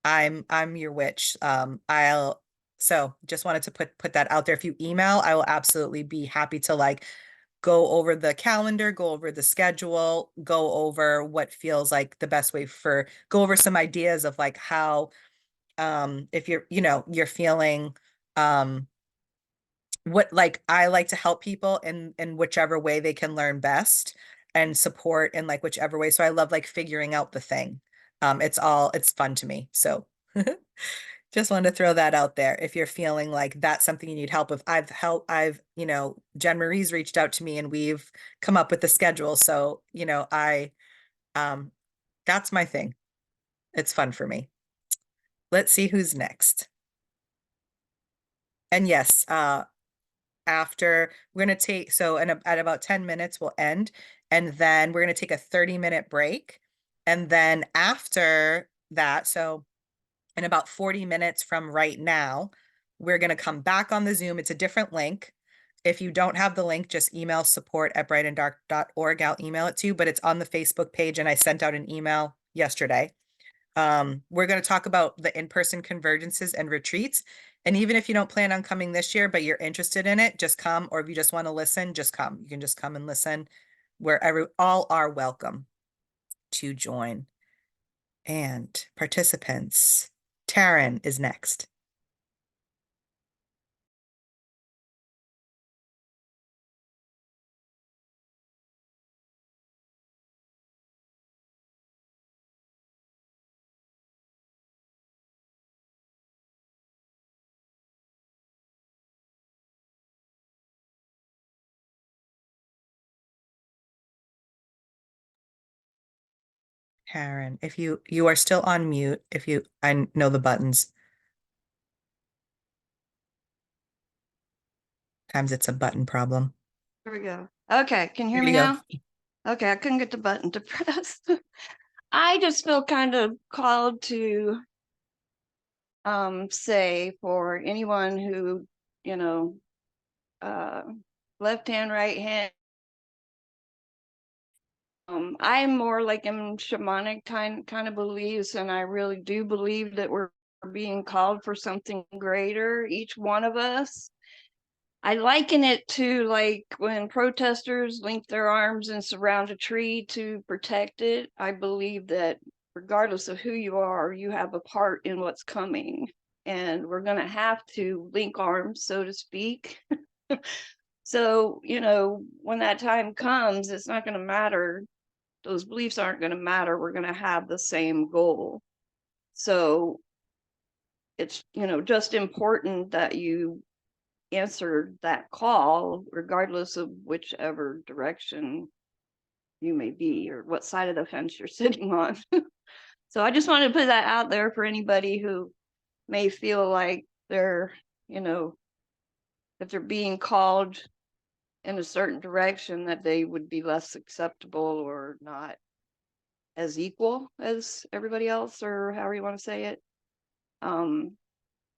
I'm your witch. I'll so just wanted to put that out there. If you email, I will absolutely be happy to like go over the calendar, go over the schedule, go over what feels like the best way go over some ideas of like how if you're feeling what, like I like to help people in whichever way they can learn best and support in like whichever way. So I love like figuring out the thing. It's fun to me. So just wanted to throw that out there. If you're feeling like that's something you need help with, Jen Marie's reached out to me and we've come up with the schedule. So, that's my thing. It's fun for me. Let's see who's next. And yes, after we're going to take, so at about 10 minutes we'll end, and then we're going to take a 30-minute break. And then after that, so in about 40 minutes from right now, we're going to come back on the Zoom. It's a different link. If you don't have the link, just email support@brightanddark.org. I'll email it to you, but it's on the Facebook page and I sent out an email yesterday. We're going to talk about the in-person convergences and retreats. And even if you don't plan on coming this year, but you're interested in it, just come. Or if you just want to listen, just come. You can just come and listen. All are welcome to join. And participants, Taryn is next. Taryn, if you are still on mute, I know the buttons. Times it's a button problem. Here we go. Okay, can you hear There me you go. now? Okay, I couldn't get the button to press. I just feel kind of called to say for anyone who, uh left hand, right hand. I'm more like in shamanic kind of beliefs, and I really do believe that we're being called for something greater, each one of us. I liken it to like when protesters link their arms and surround a tree to protect it. I believe that regardless of who you are, you have a part in what's coming. And we're going to have to link arms, so to speak. So, when that time comes, it's not going to matter. Those beliefs aren't going to matter. We're going to have the same goal. So it's, just important that you answer that call, regardless of whichever direction you may be or what side of the fence you're sitting on. So I just wanted to put that out there for anybody who may feel like they're, if they're being called in a certain direction, that they would be less acceptable or not as equal as everybody else, or however you want to say it.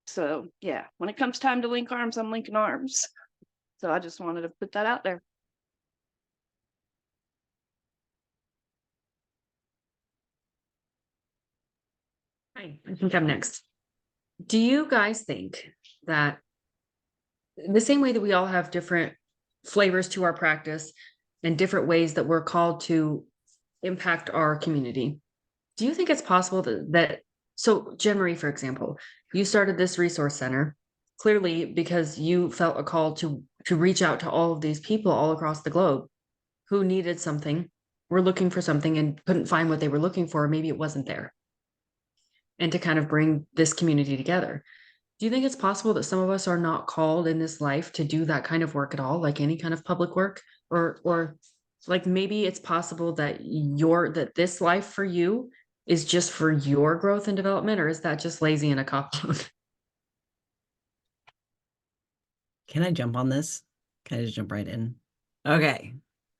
So yeah, when it comes time to link arms, I'm linking arms. So I just wanted to put that out there. Hi, I think I'm next. Do you guys think that the same way that we all have different flavors to our practice and different ways that we're called to impact our community, do you think it's possible so Jen Marie, for example, you started this resource center clearly because you felt a call to reach out to all of these people all across the globe who needed something, were looking for something and couldn't find what they were looking for. Maybe it wasn't there. And to kind of bring this community together. Do you think it's possible that some of us are not called in this life to do that kind of work at all, like any kind of public work? Or like maybe it's possible that this life for you is just for your growth and development, or is that just lazy and a cop-out? Can I jump on this? Can I just jump right in? Okay.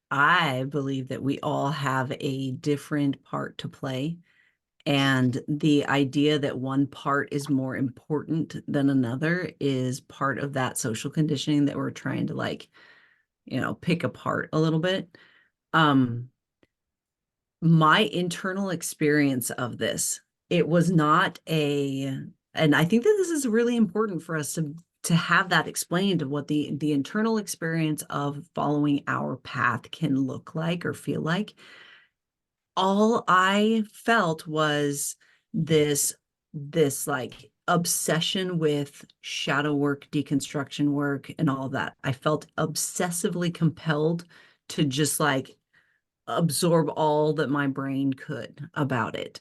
I believe that we all have a different part to play. And the idea that one part is more important than another is part of that social conditioning that we're trying to pick apart a little bit. My internal experience of this, it was not and I think that this is really important for us to have that explained of what the internal experience of following our path can look like or feel like. All I felt was this like obsession with shadow work, deconstruction work, and all that. I felt obsessively compelled to just like absorb all that my brain could about it.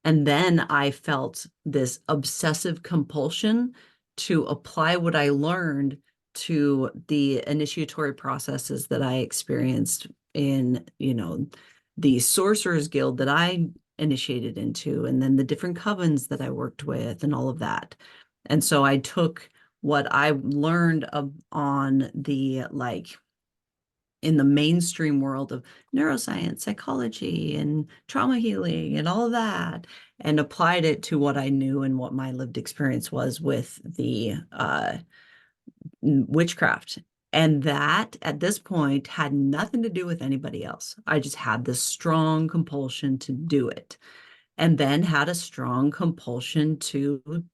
And then I felt this obsessive compulsion to apply what I learned to the initiatory processes that I experienced in, the Sorcerer's Guild that I initiated into, and then the different covens that I worked with and all of that. And so I took what I learned on the in the mainstream world of neuroscience, psychology, and trauma healing and all of that, and applied it to what I knew and what my lived experience was with the witchcraft. And that at this point had nothing to do with anybody else. I just had this strong compulsion to do it, and then had a strong compulsion to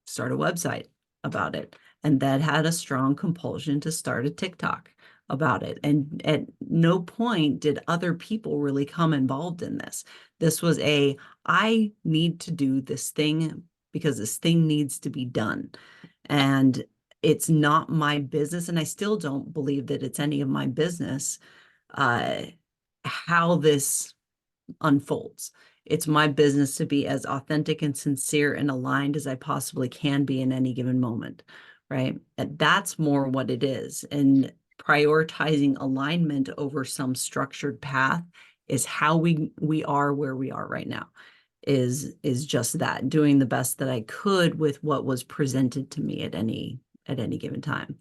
start a website about it. And that had a strong compulsion to start a TikTok about it. And at no point did other people really come involved in this. This was I need to do this thing because this thing needs to be done. And it's not my business. And I still don't believe that it's any of my business how this unfolds. It's my business to be as authentic and sincere and aligned as I possibly can be in any given moment, right? And that's more what it is. And prioritizing alignment over some structured path is how we are where we are right now. Is just that, doing the best that I could with what was presented to me at any given time.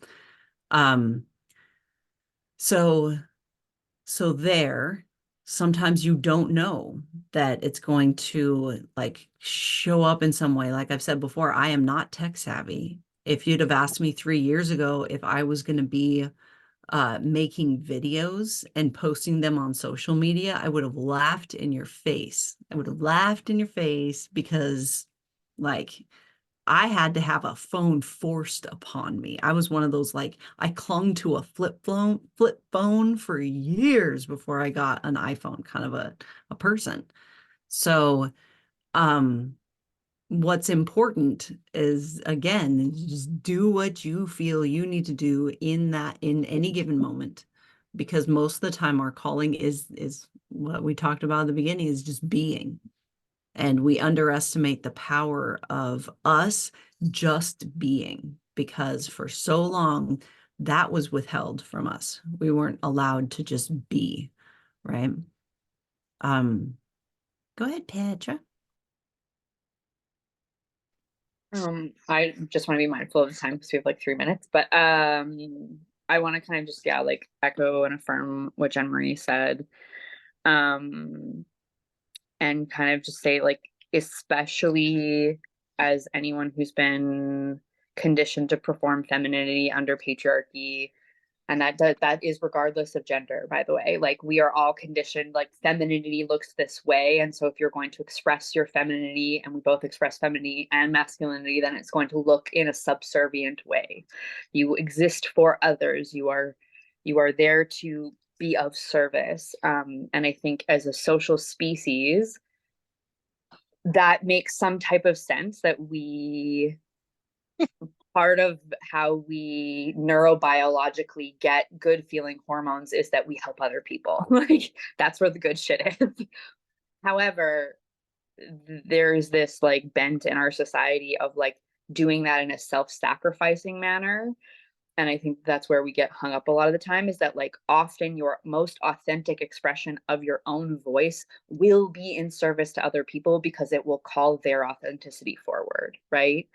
So there, sometimes you don't know that it's going to show up in some way. Like I've said before, I am not tech savvy. If you'd have asked me 3 years ago if I was going to be making videos and posting them on social media, I would have laughed in your face. I would have laughed in your face because I had to have a phone forced upon me. I was one of those, I clung to a flip phone for years before I got an iPhone, kind of a person. So, what's important is, again, just do what you feel you need to do in any given moment, because most of the time our calling is what we talked about at the beginning, is just being. And we underestimate the power of us just being, because for so long that was withheld from us. We weren't allowed to just be, right? Go ahead, Petra. I just want to be mindful of the time because we have 3 minutes, but I want to kind of just echo and affirm what Jen Marie said. And kind of just say, especially as anyone who's been conditioned to perform femininity under patriarchy, and that is regardless of gender, by the way. We are all conditioned, femininity looks this way, and so if you're going to express your femininity, and we both express femininity and masculinity, then it's going to look in a subservient way. You exist for others. You are there to be of service. And I think as a social species, that makes some type of sense, that part of how we neurobiologically get good feeling hormones is that we help other people. That's where the good shit is. However, there's this bent in our society of doing that in a self-sacrificing manner. And I think that's where we get hung up a lot of the time, is that often your most authentic expression of your own voice will be in service to other people because it will call their authenticity forward, right?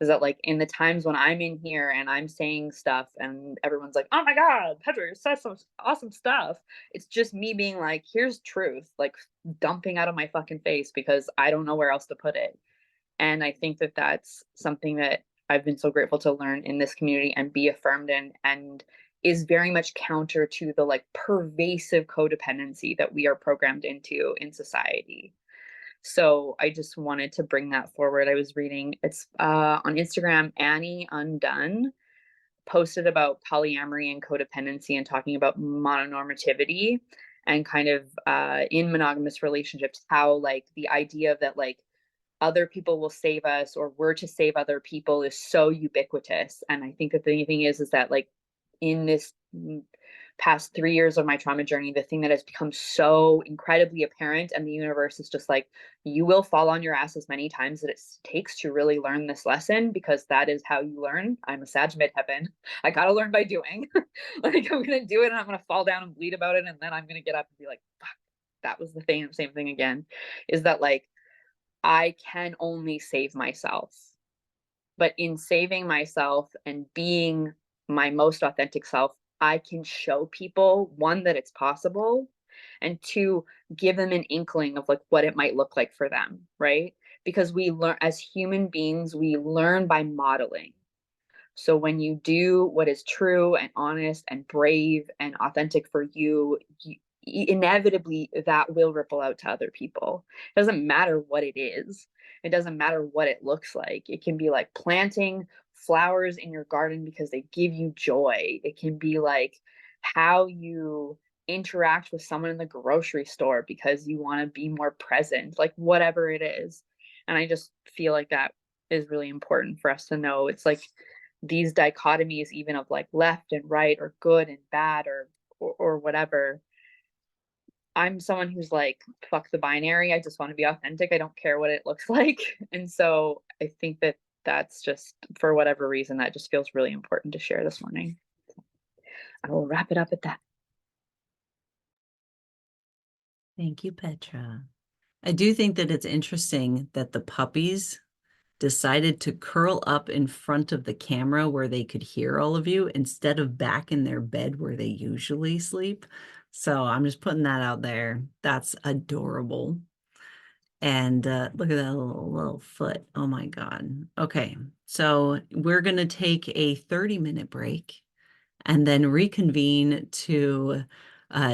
Is that in the times when I'm in here and I'm saying stuff and everyone's like, oh my God, Petra, you said some awesome stuff. It's just me being here's truth, dumping out of my fucking face because I don't know where else to put it. And I think that that's something that I've been so grateful to learn in this community and be affirmed in, and is very much counter to the pervasive codependency that we are programmed into in society. So I just wanted to bring that forward. I was reading, it's on Instagram, Annie Undone posted about polyamory and codependency and talking about mononormativity and kind of in monogamous relationships, how the idea that other people will save us or we're to save other people is so ubiquitous. And I think that the thing is that in this past 3 years of my trauma journey, the thing that has become so incredibly apparent, and the universe is just like, you will fall on your ass as many times as it takes to really learn this lesson, because that is how you learn. I'm a Sag midheaven. I gotta learn by doing. Like, I'm gonna do it and I'm gonna fall down and bleed about it, and then I'm gonna get up and be like, fuck, that was the same thing again. Is that like, I can only save myself. But in saving myself and being my most authentic self, I can show people, one, that it's possible, and two, give them an inkling of like what it might look like for them, right? Because we learn as human beings, we learn by modeling. So when you do what is true and honest and brave and authentic for you, inevitably that will ripple out to other people. It doesn't matter what it is. It doesn't matter what it looks like. It can be like planting flowers in your garden because they give you joy. It can be like how you interact with someone in the grocery store because you want to be more present, like whatever it is. And I just feel like that is really important for us to know. It's like these dichotomies, even of like left and right or good and bad or whatever. I'm someone who's like, fuck the binary. I just want to be authentic. I don't care what it looks like. And so I think that that's just, for whatever reason, that just feels really important to share this morning. I will wrap it up at that. Thank you, Petra. I do think that it's interesting that the puppies decided to curl up in front of the camera where they could hear all of you instead of back in their bed where they usually sleep. So I'm just putting that out there. That's adorable. And look at that little foot. Oh my God. Okay, so we're going to take a 30-minute break and then reconvene to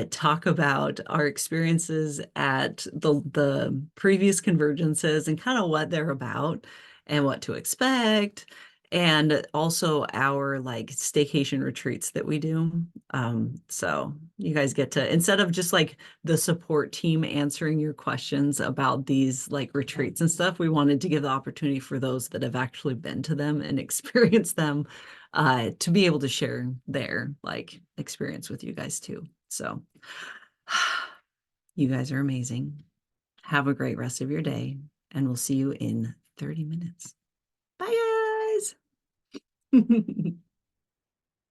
talk about our experiences at the previous convergences and kind of what they're about and what to expect, and also our like staycation retreats that we do. So you guys get to, instead of just like the support team answering your questions about these like retreats and stuff, we wanted to give the opportunity for those that have actually been to them and experienced them to be able to share their like experience with you guys too. So you guys are amazing. Have a great rest of your day, and we'll see you in 30 minutes. Bye, guys.